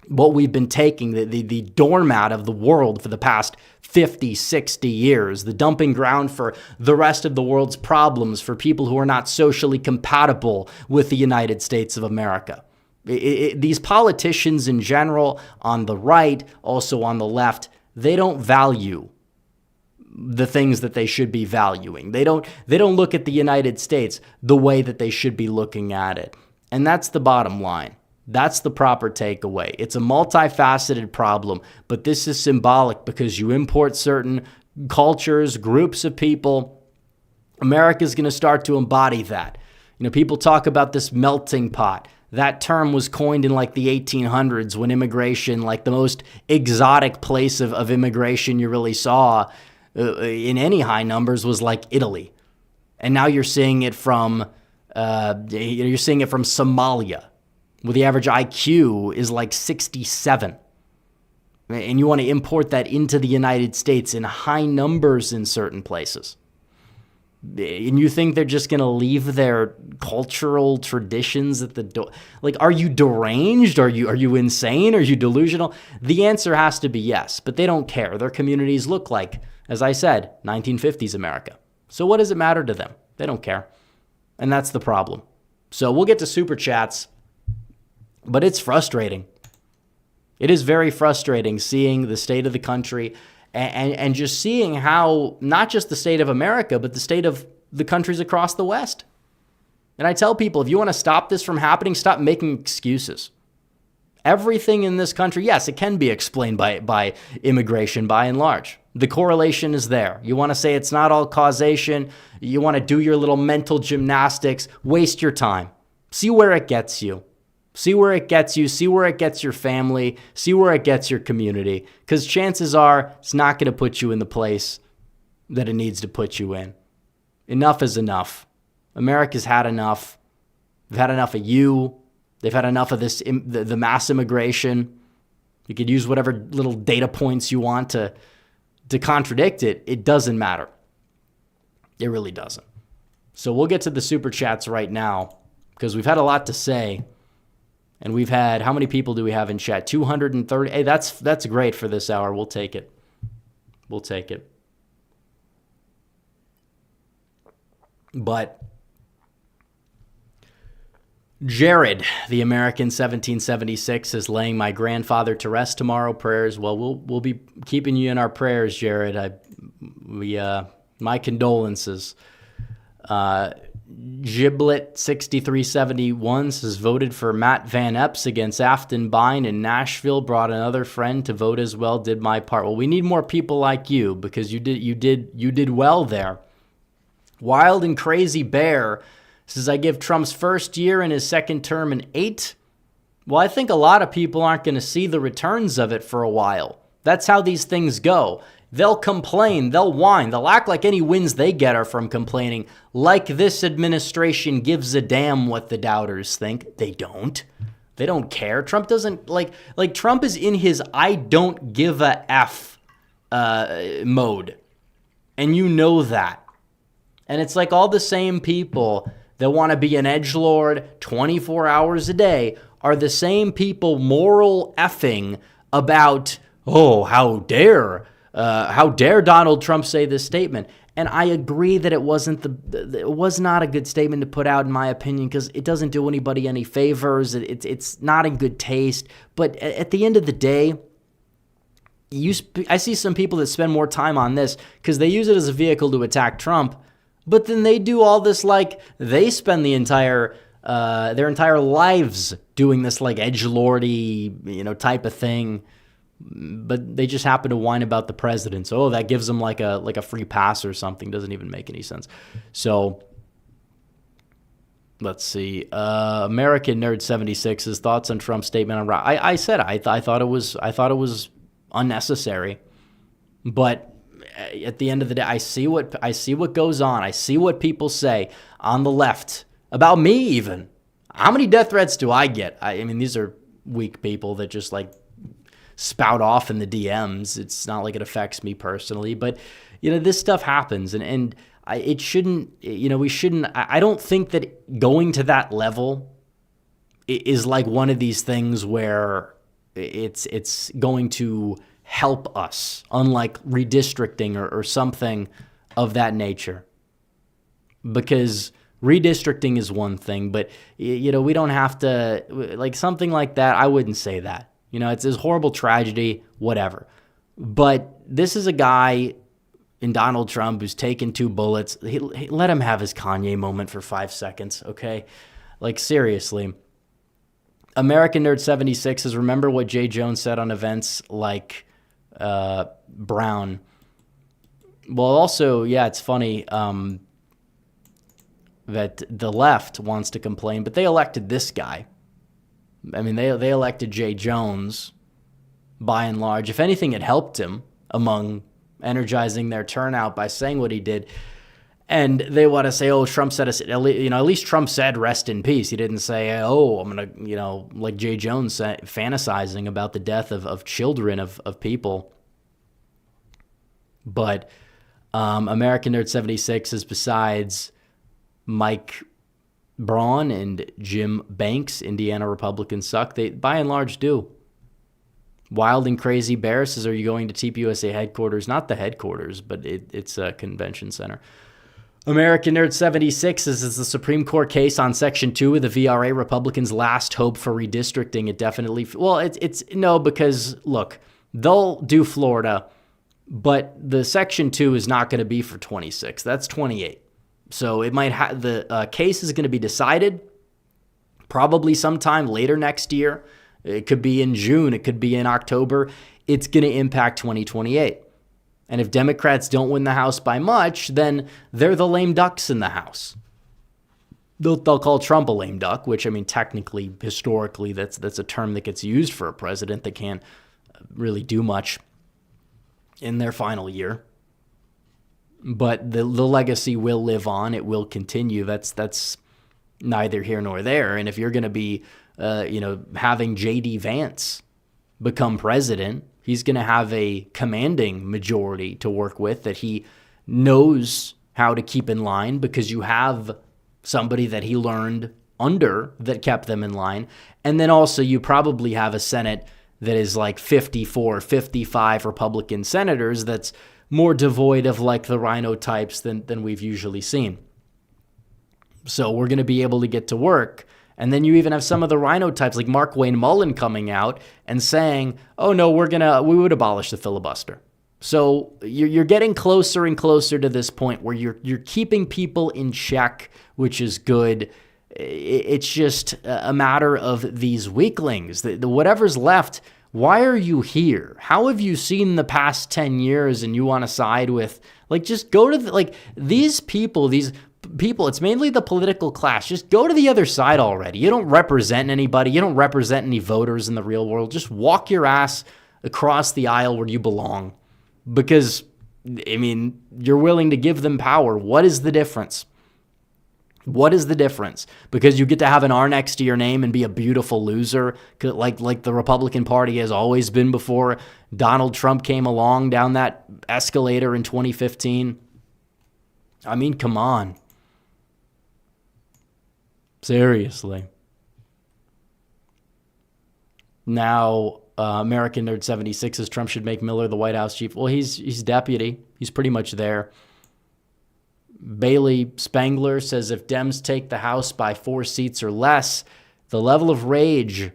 what we've been taking, the doormat of the world for the past 50, 60 years, the dumping ground for the rest of the world's problems for people who are not socially compatible with the United States of America. These politicians in general, on the right, also on the left, they don't value the things that they should be valuing. They don't look at the United States the way that they should be looking at it. And that's the bottom line. That's the proper takeaway. It's a multifaceted problem, but this is symbolic because you import certain cultures, groups of people. America's going to start to embody that. People talk about this melting pot. That term was coined in like the 1800s when immigration, like the most exotic place of immigration you really saw in any high numbers, was like Italy. And now you're seeing it from Somalia, where the average IQ is like 67. And you want to import that into the United States in high numbers in certain places. And you think they're just going to leave their cultural traditions at the door? Like, are you deranged? Are you insane? Are you delusional? The answer has to be yes, but they don't care. Their communities look like, as I said, 1950s America. So what does it matter to them? They don't care. And that's the problem. So we'll get to Super Chats. But it's frustrating. It is very frustrating seeing the state of the country and just seeing how not just the state of America, but the state of the countries across the West. And I tell people, if you want to stop this from happening, stop making excuses. Everything in this country, yes, it can be explained by immigration by and large. The correlation is there. You want to say it's not all causation. You want to do your little mental gymnastics. Waste your time. See where it gets you. See where it gets you. See where it gets your family. See where it gets your community. Because chances are it's not going to put you in the place that it needs to put you in. Enough is enough. America's had enough. They've had enough of you. They've had enough of this, the mass immigration. You could use whatever little data points you want to contradict it. It doesn't matter. It really doesn't. So we'll get to the super chats right now because we've had a lot to say. And we've had, how many people do we have in chat? 230. Hey, that's great for this hour. We'll take it. We'll take it. But Jared, the American 1776, is laying my grandfather to rest tomorrow. Prayers. Well, we'll be keeping you in our prayers, Jared. My condolences. Giblet 6371 says voted for Matt Van Epps against Afton Bine in Nashville. Brought another friend to vote as well. Did my part. Well, we need more people like you because you did well there. Wild and Crazy Bear says, I give Trump's first year and his second term an 8. Well, I think a lot of people aren't going to see the returns of it for a while. That's how these things go. They'll complain, they'll whine, they'll act like any wins they get are from complaining, like this administration gives a damn what the doubters think. They don't. They don't care. Trump doesn't, like Trump is in his I don't give a F mode. And you know that. And it's like all the same people that want to be an edgelord 24 hours a day are the same people moral effing about, oh, how dare Donald Trump say this statement. And I agree that it was not a good statement to put out, in my opinion, because it doesn't do anybody any favors. It's not in good taste. But at the end of the day, I see some people that spend more time on this because they use it as a vehicle to attack Trump. But then they do all this, like they spend their entire lives doing this like edgelordy, type of thing. But they just happen to whine about the president. So that gives them like a free pass or something. Doesn't even make any sense. So let's see. American Nerd 76's thoughts on Trump's statement on I said I thought it was unnecessary, but at the end of the day, I see what goes on. I see what people say on the left about me even. How many death threats do I get? I mean, these are weak people that just like spout off in the DMs. It's not like it affects me personally, but this stuff happens and it shouldn't, we shouldn't, I don't think that going to that level is like one of these things where it's going to help us, unlike redistricting or something of that nature. Because redistricting is one thing, but we don't have to, like something like that, I wouldn't say that. It's a horrible tragedy, whatever. But this is a guy in Donald Trump who's taken 2 bullets. Let him have his Kanye moment for 5 seconds, okay? Like, seriously. American Nerd 76 says, remember what Jay Jones said on events like Brown. Well, also, yeah, it's funny that the left wants to complain, but they elected this guy. I mean, they elected Jay Jones, by and large. If anything, it helped him among energizing their turnout by saying what he did. And they want to say, oh, Trump said, at least Trump said rest in peace. He didn't say, oh, I'm going to, like Jay Jones fantasizing about the death of children, of people. But American Nerd 76 is besides Mike Braun and Jim Banks, Indiana Republicans suck. They, by and large, do. Wild and Crazy Bear says, are you going to TPUSA headquarters? Not the headquarters, but it's a convention center. American Nerd 76 says, is the Supreme Court case on Section 2 of the VRA Republicans' last hope for redistricting? It definitely, well, it's no, because, look, they'll do Florida, but the Section 2 is not going to be for 26. That's 28. So it might the case is going to be decided probably sometime later next year. It could be in June. It could be in October. It's going to impact 2028. And if Democrats don't win the House by much, then they're the lame ducks in the House. They'll call Trump a lame duck, which, I mean, technically, historically, that's a term that gets used for a president that can't really do much in their final year. But the legacy will live on. It will continue. That's neither here nor there. And if you're going to be, having J.D. Vance become president, he's going to have a commanding majority to work with that he knows how to keep in line, because you have somebody that he learned under that kept them in line. And then also you probably have a Senate that is like 54, 55 Republican senators that's more devoid of like the rhino types than we've usually seen. So we're going to be able to get to work. And then you even have some of the rhino types like Mark Wayne Mullen coming out and saying, oh no, we would abolish the filibuster. So you're getting closer and closer to this point where you're keeping people in check, which is good. It's just a matter of these weaklings, the whatever's left. Why are you here? How have you seen the past 10 years and you want to side with, like, just go to these people, it's mainly the political class. Just go to the other side already. You don't represent anybody. You don't represent any voters in the real world. Just walk your ass across the aisle where you belong, because, I mean, you're willing to give them power. What is the difference? What is the difference? Because you get to have an R next to your name and be a beautiful loser, like the Republican Party has always been before Donald Trump came along down that escalator in 2015. I mean, come on. Seriously. Now, American Nerd 76 says Trump should make Miller the White House chief. Well, he's deputy. He's pretty much there. Bailey Spangler says if Dems take the House by 4 seats or less, the level of rage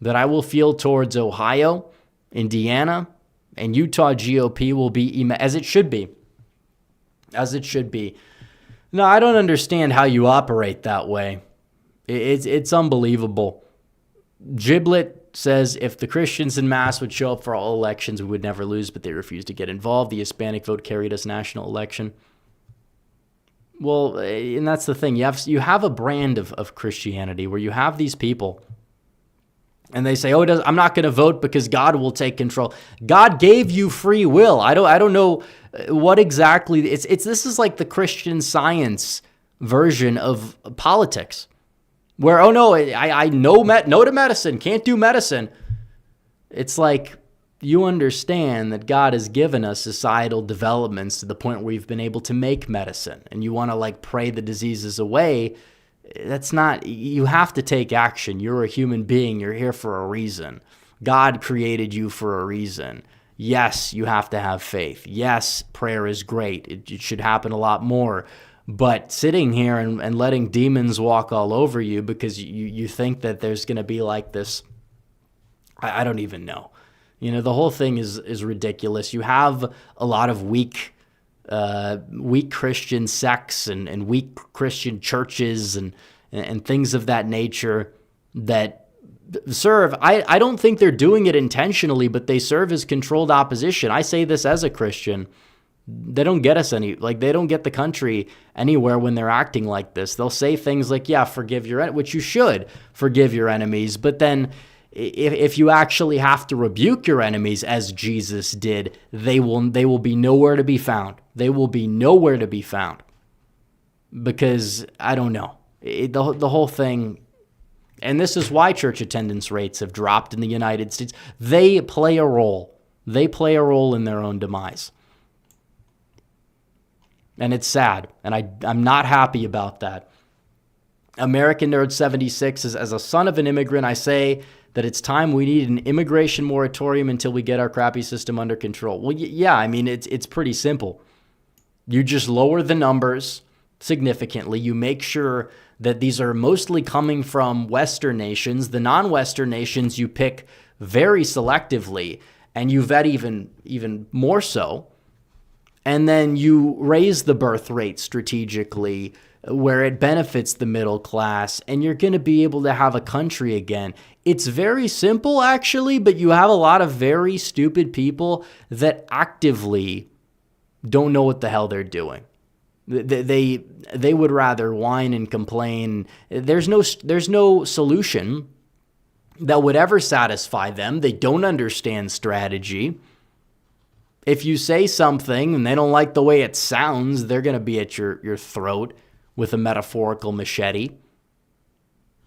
that I will feel towards Ohio, Indiana, and Utah GOP will be as it should be. As it should be. No, I don't understand how you operate that way. It's unbelievable. Giblet says if the Christians en masse would show up for all elections, we would never lose, but they refuse to get involved. The Hispanic vote carried us national election. Well, and that's the thing. You have a brand of Christianity where you have these people and they say, I'm not going to vote because God will take control. God gave you free will. I don't know what exactly this is like the Christian Science version of politics where, I know to medicine, can't do medicine. It's like, you understand that God has given us societal developments to the point where we've been able to make medicine, and you want to pray the diseases away. That's not, you have to take action. You're a human being. You're here for a reason. God created you for a reason. Yes, you have to have faith. Yes, prayer is great. It should happen a lot more. But sitting here and letting demons walk all over you because you think that there's going to be like this, I don't even know. The whole thing is ridiculous. You have a lot of weak Christian sects and weak Christian churches and things of that nature that serve. I don't think they're doing it intentionally, but they serve as controlled opposition. I say this as a Christian. They don't get us they don't get the country anywhere when they're acting like this. They'll say things like, yeah, forgive which you should forgive your enemies. But then if you actually have to rebuke your enemies as Jesus did, they will be nowhere to be found. They will be nowhere to be found. Because, I don't know, the whole thing, and this is why church attendance rates have dropped in the United States. They play a role. They play a role in their own demise. And it's sad, and I'm not happy about that. American Nerd 76 says, as a son of an immigrant, I say that it's time we need an immigration moratorium until we get our crappy system under control. Well, yeah, I mean, it's pretty simple. You just lower the numbers significantly. You make sure that these are mostly coming from Western nations. The non-Western nations you pick very selectively, and you vet even more so. And then you raise the birth rate strategically where it benefits the middle class, and you're going to be able to have a country again. It's very simple, actually, but you have a lot of very stupid people that actively don't know what the hell they're doing. They would rather whine and complain. There's no solution that would ever satisfy them. They don't understand strategy. If you say something and they don't like the way it sounds, they're going to be at your throat with a metaphorical machete.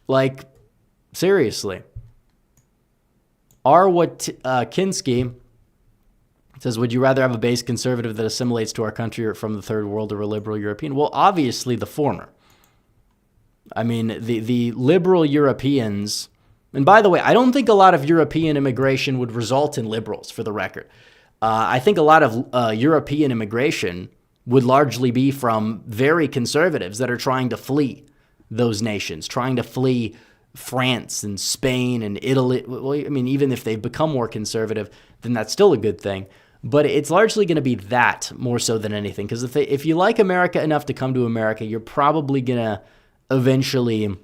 Like, seriously. Kinsky says, would you rather have a base conservative that assimilates to our country or from the third world or a liberal European? Well, obviously the former. I mean, the liberal Europeans, and by the way, I don't think a lot of European immigration would result in liberals, for the record. I think a lot of European immigration would largely be from very conservatives that are trying to flee those nations, trying to flee France and Spain and Italy. Well, I mean, even if they've become more conservative, then that's still a good thing. But it's largely going to be that more so than anything. Because if you like America enough to come to America, you're probably going to eventually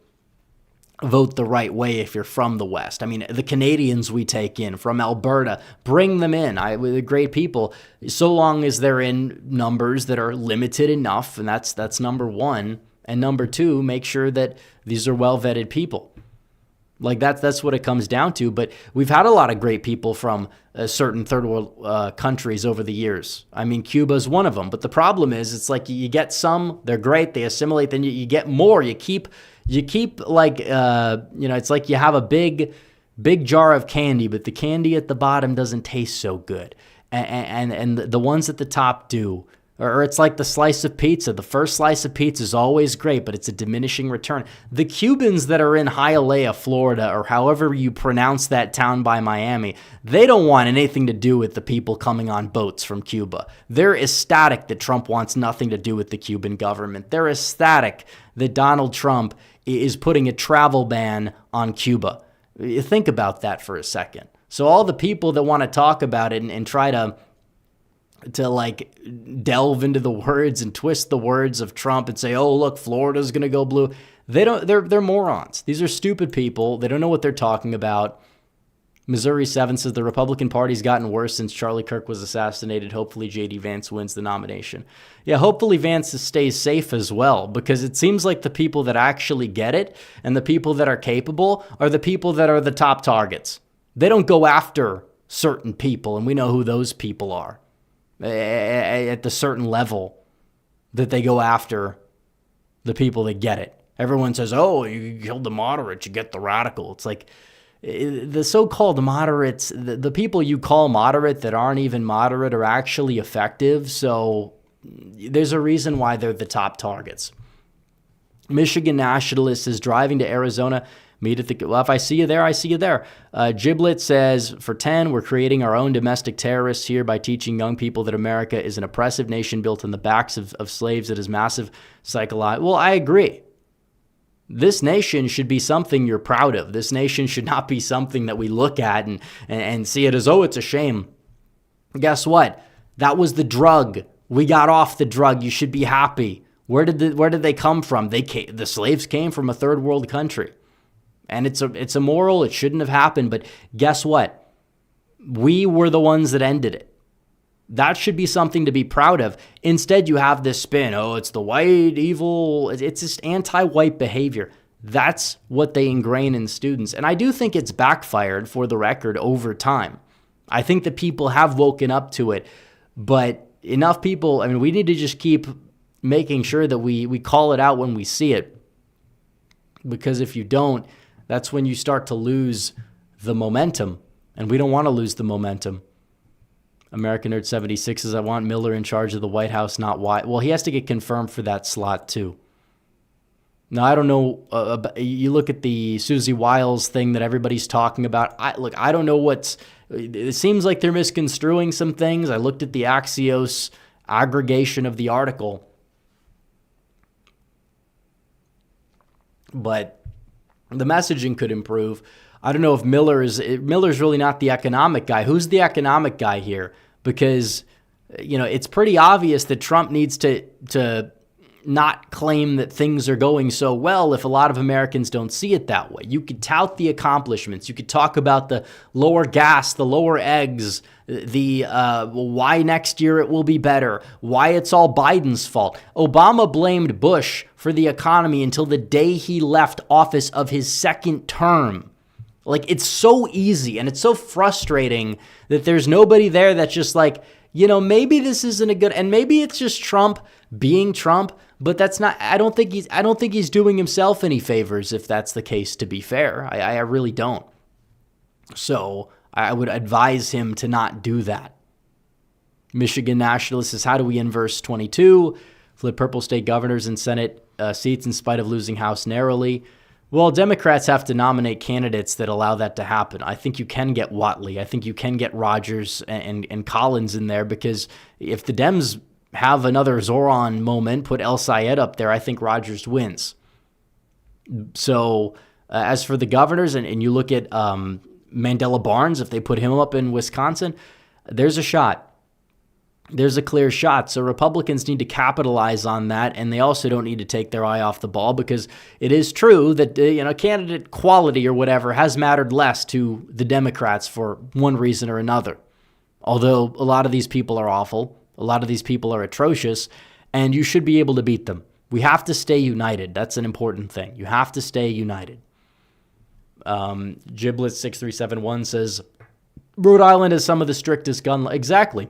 vote the right way if you're from the West. I mean, the Canadians we take in from Alberta, bring them in. They're great people, so long as they're in numbers that are limited enough, and that's number one. And number two, make sure that these are well-vetted people. Like that's what it comes down to. But we've had a lot of great people from certain third world countries over the years. I mean, Cuba's one of them. But the problem is, it's like you get some, they're great, they assimilate, then you get more. You keep like, it's like you have a big jar of candy, but the candy at the bottom doesn't taste so good. And the ones at the top do. Or it's like the slice of pizza. The first slice of pizza is always great, but it's a diminishing return. The Cubans that are in Hialeah, Florida, or however you pronounce that town by Miami, they don't want anything to do with the people coming on boats from Cuba. They're ecstatic that Trump wants nothing to do with the Cuban government. They're ecstatic that Donald Trump is putting a travel ban on Cuba. Think about that for a second. So all the people that want to talk about it and try to like delve into the words and twist the words of Trump and say, oh, look, Florida's going to go blue. They're morons. These are stupid people. They don't know what they're talking about. Missouri 7 says the Republican Party's gotten worse since Charlie Kirk was assassinated. Hopefully J.D. Vance wins the nomination. Yeah, hopefully Vance stays safe as well, because it seems like the people that actually get it and the people that are capable are the people that are the top targets. They don't go after certain people, and we know who those people are. At the certain level that they go after the people that get it. Everyone says, oh, you killed the moderate, you get the radical. It's like the so-called moderates, the people you call moderate that aren't even moderate are actually effective. So there's a reason why they're the top targets. Michigan Nationalist is driving to Arizona. Meet at the, well, if I see you there, I see you there. Giblet says, for 10, we're creating our own domestic terrorists here by teaching young people that America is an oppressive nation built on the backs of slaves that is massive psychological. Well, I agree. This nation should be something you're proud of. This nation should not be something that we look at and see it as, oh, it's a shame. Guess what? That was the drug. We got off the drug. You should be happy. Where did they come from? The slaves came from a third world country. And it's immoral. It shouldn't have happened. But guess what? We were the ones that ended it. That should be something to be proud of. Instead, you have this spin. Oh, it's the white evil. It's just anti-white behavior. That's what they ingrain in students. And I do think it's backfired, for the record, over time. I think that people have woken up to it. But enough people, I mean, we need to just keep making sure that we call it out when we see it. Because if you don't, that's when you start to lose the momentum. And we don't want to lose the momentum. American Nerd 76 says, I want Miller in charge of the White House, not White. Well, he has to get confirmed for that slot, too. Now, I don't know. You look at the Susie Wiles thing that everybody's talking about. I don't know it seems like they're misconstruing some things. I looked at the Axios aggregation of the article. But the messaging could improve. I don't know if Miller's really not the economic guy. Who's the economic guy here? Because, it's pretty obvious that Trump needs to not claim that things are going so well if a lot of Americans don't see it that way. You could tout the accomplishments. You could talk about the lower gas, the lower eggs, the why next year it will be better, why it's all Biden's fault. Obama blamed Bush for the economy until the day he left office of his second term. Like, it's so easy and it's so frustrating that there's nobody there that's just like, maybe this isn't a good, and maybe it's just Trump being Trump, but that's not, I don't think he's doing himself any favors if that's the case, to be fair. I really don't. So I would advise him to not do that. Michigan Nationalist says, how do we inverse 22? Flip purple state governors and Senate seats in spite of losing House narrowly. Well, Democrats have to nominate candidates that allow that to happen. I think you can get Whatley. I think you can get Rogers and Collins in there, because if the Dems have another Zoran moment, put El Sayed up there, I think Rogers wins. So as for the governors, and you look at Mandela Barnes, if they put him up in Wisconsin, there's a shot. There's a clear shot. So Republicans need to capitalize on that, and they also don't need to take their eye off the ball, because it is true that candidate quality or whatever has mattered less to the Democrats for one reason or another. Although a lot of these people are awful, a lot of these people are atrocious, and you should be able to beat them. We have to stay united. That's an important thing. You have to stay united. Giblet6371 says, Rhode Island has some of the strictest gun laws. Exactly.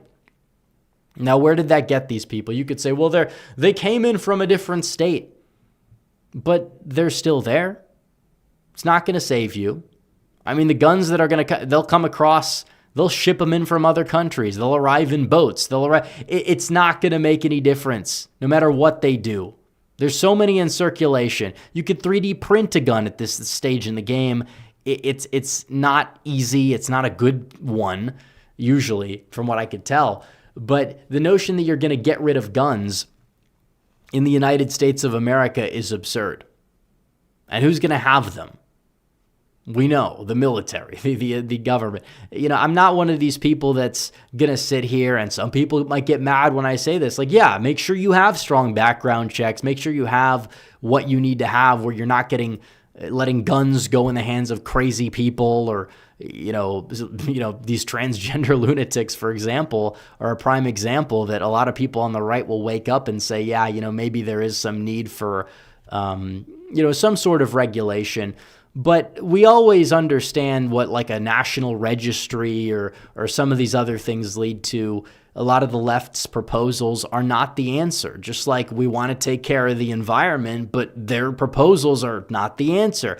Now, where did that get these people? You could say, well, they came in from a different state, but they're still there. It's not going to save you. I mean, the guns that are going to, they'll come across, they'll ship them in from other countries. They'll arrive in boats. It's not going to make any difference, no matter what they do. There's so many in circulation. You could 3D print a gun at this stage in the game. It's not easy. It's not a good one, usually, from what I could tell. But the notion that you're going to get rid of guns in the United States of America is absurd. And who's going to have them? We know, the military, the government. I'm not one of these people that's going to sit here, and some people might get mad when I say this. Like, yeah, make sure you have strong background checks. Make sure you have what you need to have, where you're not letting guns go in the hands of crazy people, or these transgender lunatics, for example, are a prime example that a lot of people on the right will wake up and say, yeah, maybe there is some need for, some sort of regulation. But we always understand what like a national registry or some of these other things lead to. A lot of the left's proposals are not the answer. Just like we want to take care of the environment, but their proposals are not the answer.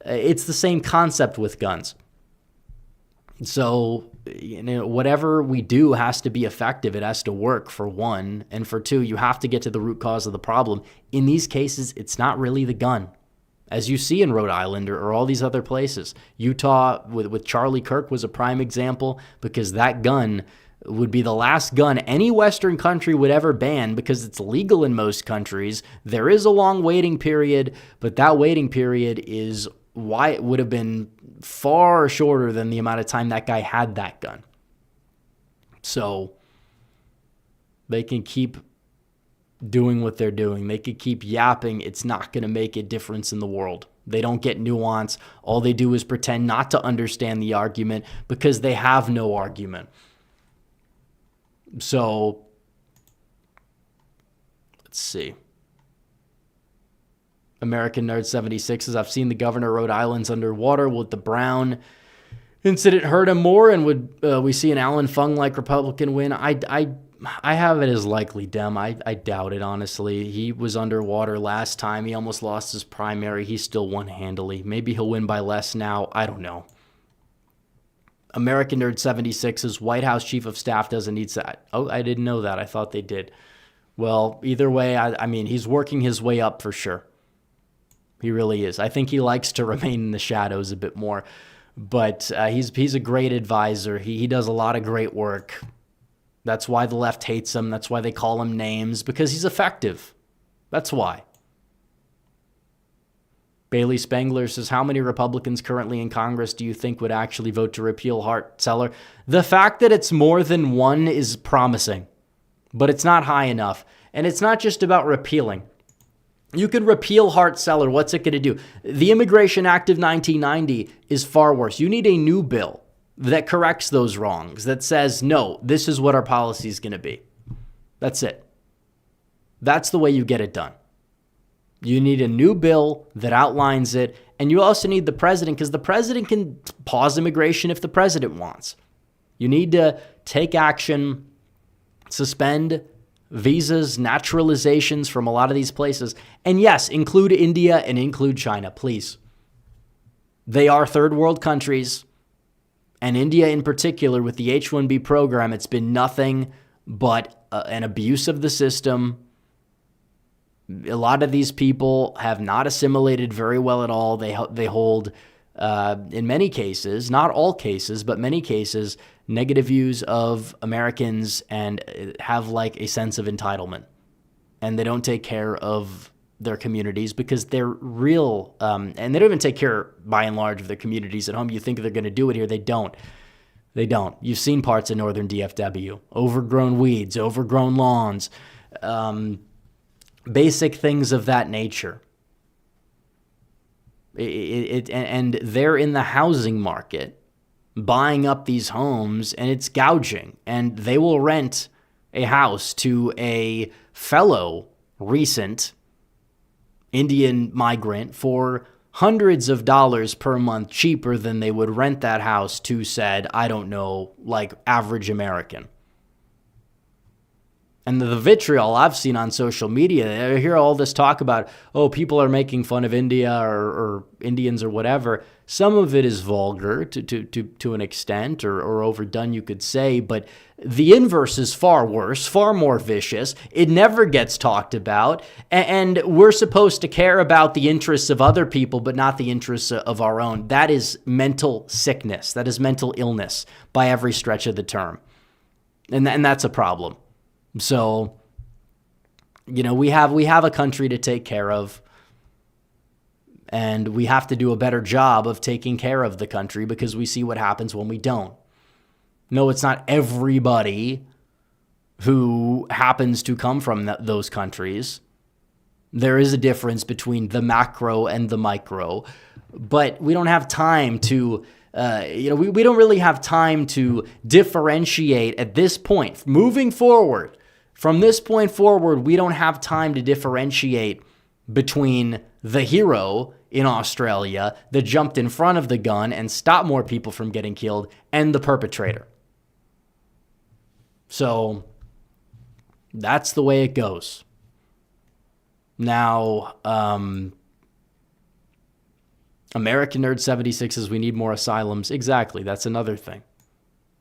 It's the same concept with guns. So, whatever we do has to be effective. It has to work, for one. And for two, you have to get to the root cause of the problem. In these cases, it's not really the gun, as you see in Rhode Island or all these other places. Utah with Charlie Kirk was a prime example, because that gun would be the last gun any Western country would ever ban, because it's legal in most countries. There is a long waiting period, but that waiting period is why it would have been far shorter than the amount of time that guy had that gun. So they can keep doing what they're doing. They could keep yapping. It's not going to make a difference in the world. They don't get nuance. All they do is pretend not to understand the argument, because they have no argument. So let's see. American Nerd 76 says, I've seen the governor of Rhode Island's underwater. Would the Brown incident hurt him more? And would we see an Alan Fung-like Republican win? I have it as likely Dem. I doubt it, honestly. He was underwater last time. He almost lost his primary. He still won handily. Maybe he'll win by less now. I don't know. American Nerd 76 says, White House Chief of Staff doesn't need that. Oh, I didn't know that. I thought they did. Well, either way, I mean, he's working his way up for sure. He really is. I think he likes to remain in the shadows a bit more. But he's a great advisor. He does a lot of great work. That's why the left hates him. That's why they call him names, because he's effective. That's why. Bailey Spangler says, how many Republicans currently in Congress do you think would actually vote to repeal Hart-Celler? The fact that it's more than one is promising, but it's not high enough. And it's not just about repealing. You could repeal Hart-Celler. What's it going to do? The Immigration Act of 1990 is far worse. You need a new bill that corrects those wrongs, that says, no, this is what our policy is going to be. That's it. That's the way you get it done. You need a new bill that outlines it, and you also need the president, because the president can pause immigration if the president wants. You need to take action, suspend visas, naturalizations from a lot of these places. And yes, include India and include China, please. They are third world countries. And India in particular, with the H-1B program, it's been nothing but an abuse of the system. A lot of these people have not assimilated very well at all. They hold, in many cases, not all cases, but many cases, negative views of Americans and have like a sense of entitlement. And they don't take care of their communities because they're real, and they don't even take care, by and large, of their communities at home. You think they're going to do it here. They don't. They don't. You've seen parts of northern DFW. Overgrown weeds, overgrown lawns, basic things of that nature. And they're in the housing market buying up these homes, and it's gouging. And they will rent a house to a fellow recent Indian migrant for hundreds of dollars per month cheaper than they would rent that house to said, I don't know, like average American. And the vitriol I've seen on social media, I hear all this talk about, oh, people are making fun of India or Indians or whatever. Some of it is vulgar to an extent or overdone, you could say, but the inverse is far worse, far more vicious. It never gets talked about, and we're supposed to care about the interests of other people, but not the interests of our own. That is mental sickness. That is mental illness by every stretch of the term, and that's a problem. So, you know, we have a country to take care of, and we have to do a better job of taking care of the country because we see what happens when we don't. No, it's not everybody who happens to come from those countries. There is a difference between the macro and the micro, but we don't have time to we don't really have time to differentiate at this point. Moving forward, from this point forward, we don't have time to differentiate between the hero in Australia that jumped in front of the gun and stopped more people from getting killed and the perpetrator. So that's the way it goes. Now, American Nerd 76 says we need more asylums. Exactly. That's another thing.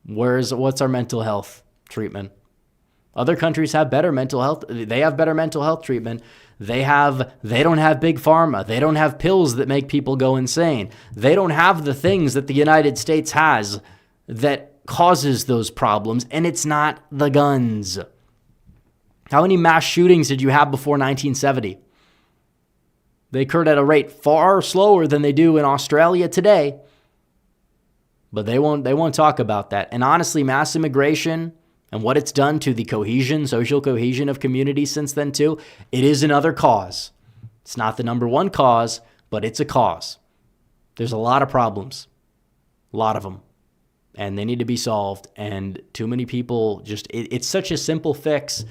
What's our mental health treatment? Other countries have better mental health. They have better mental health treatment. They don't have big pharma. They don't have pills that make people go insane. They don't have the things that the United States has that causes those problems, and it's not the guns. How many mass shootings did you have before 1970? They occurred at a rate far slower than they do in Australia today. But they won't talk about that. And honestly, mass immigration and what it's done to the social cohesion of communities since then too, it is another cause. It's not the number one cause, but it's a cause. There's a lot of problems, a lot of them, and they need to be solved. And too many people it's such a simple fix,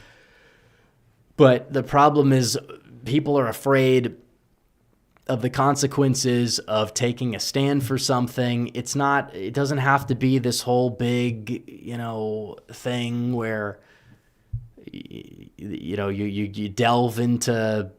but the problem is people are afraid of the consequences of taking a stand for something. It doesn't have to be this whole big, thing where, you delve into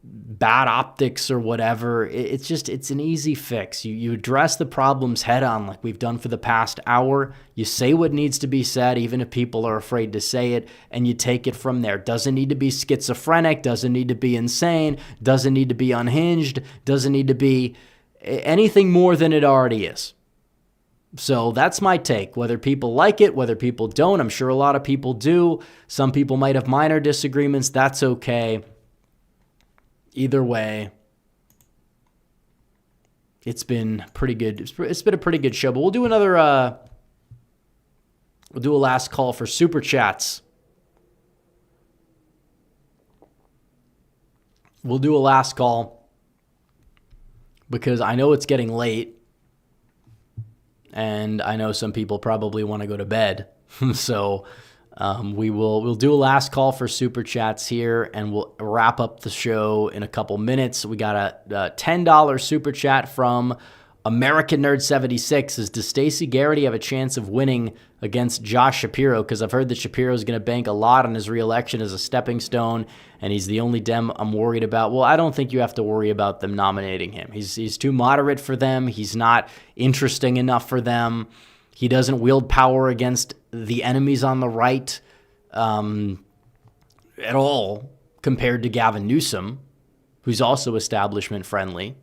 bad optics or whatever. It's an easy fix. You address the problems head on like we've done for the past hour. You say what needs to be said, even if people are afraid to say it, and you take it from there. Doesn't need to be schizophrenic, doesn't need to be insane, doesn't need to be unhinged, doesn't need to be anything more than it already is. So that's my take. Whether people like it, whether people don't, I'm sure a lot of people do. Some people might have minor disagreements. That's okay. Either way, it's been pretty good. It's been a pretty good show, but we'll do a last call for super chats. we'll do a last call because I know it's getting late and I know some people probably want to go to bed. So we'll do a last call for Super Chats here, and we'll wrap up the show in a couple minutes. We got a $10 Super Chat from American Nerd 76. Does Stacey Garrity have a chance of winning against Josh Shapiro? Because I've heard that Shapiro is going to bank a lot on his reelection as a stepping stone, and he's the only Dem I'm worried about. Well, I don't think you have to worry about them nominating him. He's too moderate for them. He's not interesting enough for them. He doesn't wield power against the enemies on the right at all compared to Gavin Newsom, who's also establishment friendly.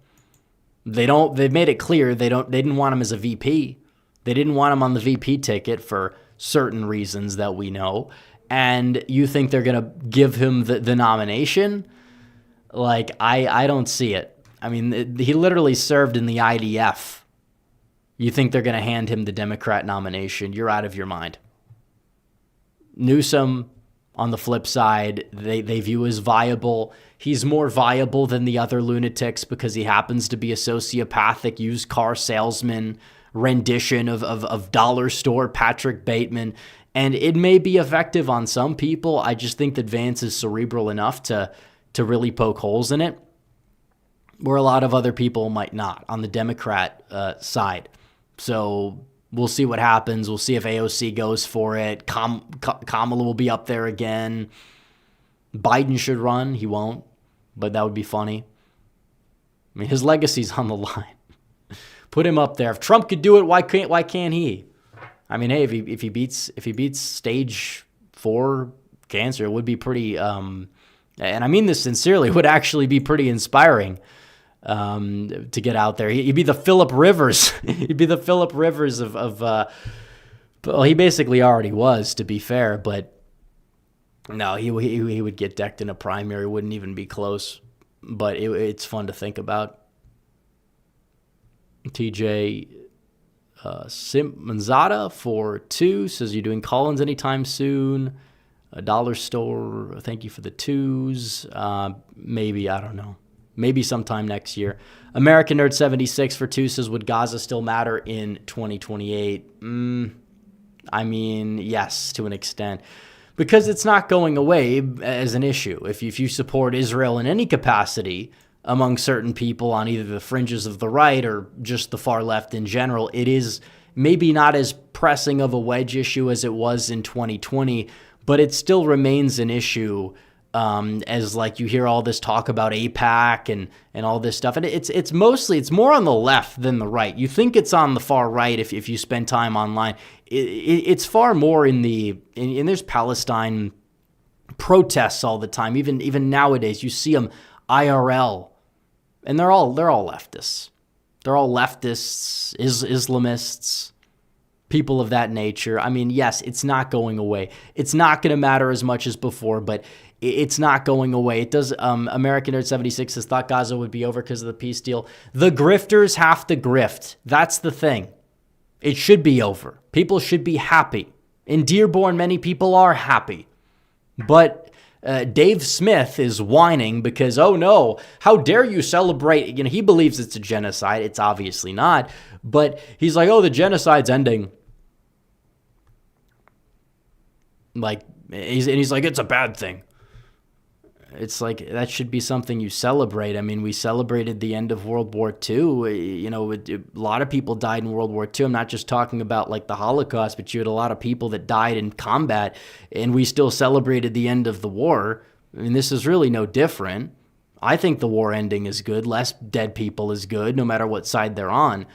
They've made it clear they didn't want him as a VP. They didn't want him on the VP ticket for certain reasons that we know. And you think they're going to give him the nomination? Like, I don't see it. I mean, he literally served in the IDF. You think they're going to hand him the Democrat nomination? You're out of your mind. Newsom, on the flip side, they view as viable. He's more viable than the other lunatics because he happens to be a sociopathic used car salesman rendition of dollar store Patrick Bateman. And it may be effective on some people. I just think that Vance is cerebral enough to really poke holes in it, where a lot of other people might not on the Democrat side. So we'll see what happens. We'll see if AOC goes for it. Kamala will be up there again. Biden should run. He won't, but that would be funny. I mean, his legacy's on the line. Put him up there. If Trump could do it, why can't he? I mean, hey, if he beats stage 4 cancer, it would be pretty. And I mean this sincerely. It would actually be pretty inspiring. To get out there. He'd be the Philip Rivers. He'd be the Philip Rivers of well, he basically already was, to be fair, but no, he would get decked in a primary, wouldn't even be close, but it's fun to think about. TJ Manzada for 2 says, you're doing call-ins anytime soon? A dollar store, thank you for the 2s. Maybe, I don't know. Maybe sometime next year. American Nerd 76 for 2 says, would Gaza still matter in 2028? I mean, yes, to an extent. Because it's not going away as an issue. If you support Israel in any capacity among certain people on either the fringes of the right or just the far left in general, it is maybe not as pressing of a wedge issue as it was in 2020, but it still remains an issue. As like you hear all this talk about AIPAC and all this stuff. And it's more on the left than the right. You think it's on the far right if you spend time online. It's far more in there's Palestine protests all the time. Even nowadays, you see them IRL. And they're all leftists. They're all leftists, Islamists, people of that nature. I mean, yes, it's not going away. It's not going to matter as much as before, but it's not going away. It does. American Nerd 76 says, thought Gaza would be over because of the peace deal. The grifters have to grift. That's the thing. It should be over. People should be happy. In Dearborn, many people are happy. But Dave Smith is whining because, oh no, how dare you celebrate? You know, he believes it's a genocide. It's obviously not. But he's like, oh, the genocide's ending. Like, he's like, it's a bad thing. It's like, that should be something you celebrate. I mean, we celebrated the end of World War II. You know, a lot of people died in World War II. I'm not just talking about like the Holocaust, but you had a lot of people that died in combat, and we still celebrated the end of the war. I mean, this is really no different. I think the war ending is good. Less dead people is good, no matter what side they're on.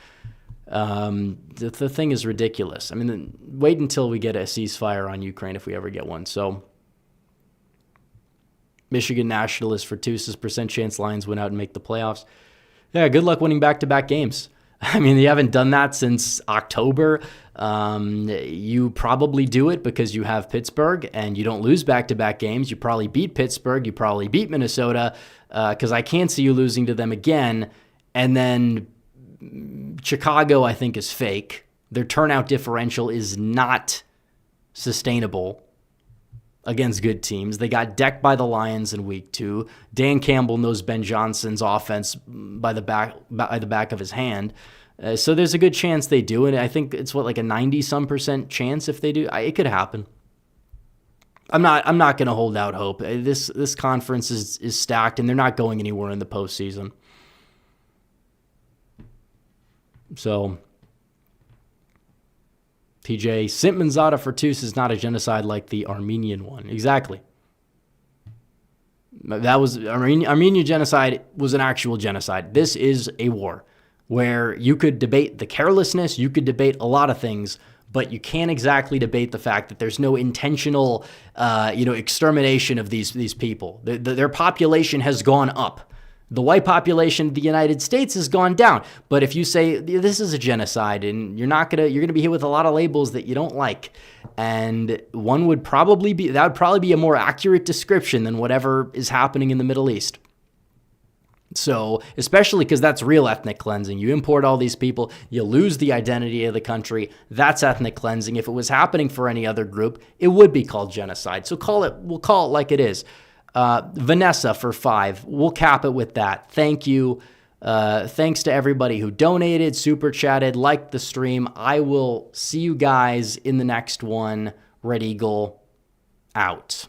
The thing is ridiculous. I mean, wait until we get a ceasefire on Ukraine if we ever get one. So, Michigan Nationalist for 2 says, percent chance Lions win out and make the playoffs. Yeah, good luck winning back-to-back games. I mean, you haven't done that since October. You probably do it because you have Pittsburgh and you don't lose back-to-back games. You probably beat Pittsburgh. You probably beat Minnesota because I can't see you losing to them again. And then Chicago, I think, is fake. Their turnout differential is not sustainable. against good teams. They got decked by the Lions in week 2. Dan Campbell knows Ben Johnson's offense by the back of his hand. So there's a good chance they do. And I think it's like a 90-some% chance if they do. It could happen. I'm not going to hold out hope. This conference is stacked, and they're not going anywhere in the postseason. So, TJ, Sintmanzada Fertus is not a genocide like the Armenian one. Exactly. That was Armenian genocide was an actual genocide. This is a war where you could debate the carelessness, you could debate a lot of things, but you can't exactly debate the fact that there's no intentional, extermination of these people. Their population has gone up. The white population of the United States has gone down. But if you say this is a genocide, and you're gonna be hit with a lot of labels that you don't like, and that would probably be a more accurate description than whatever is happening in the Middle East. So, especially because that's real ethnic cleansing. You import all these people, you lose the identity of the country. That's ethnic cleansing. If it was happening for any other group, it would be called genocide. So we'll call it like it is. Vanessa for 5. We'll cap it with that. Thank you. Thanks to everybody who donated, super chatted, liked the stream. I will see you guys in the next one. Red Eagle out.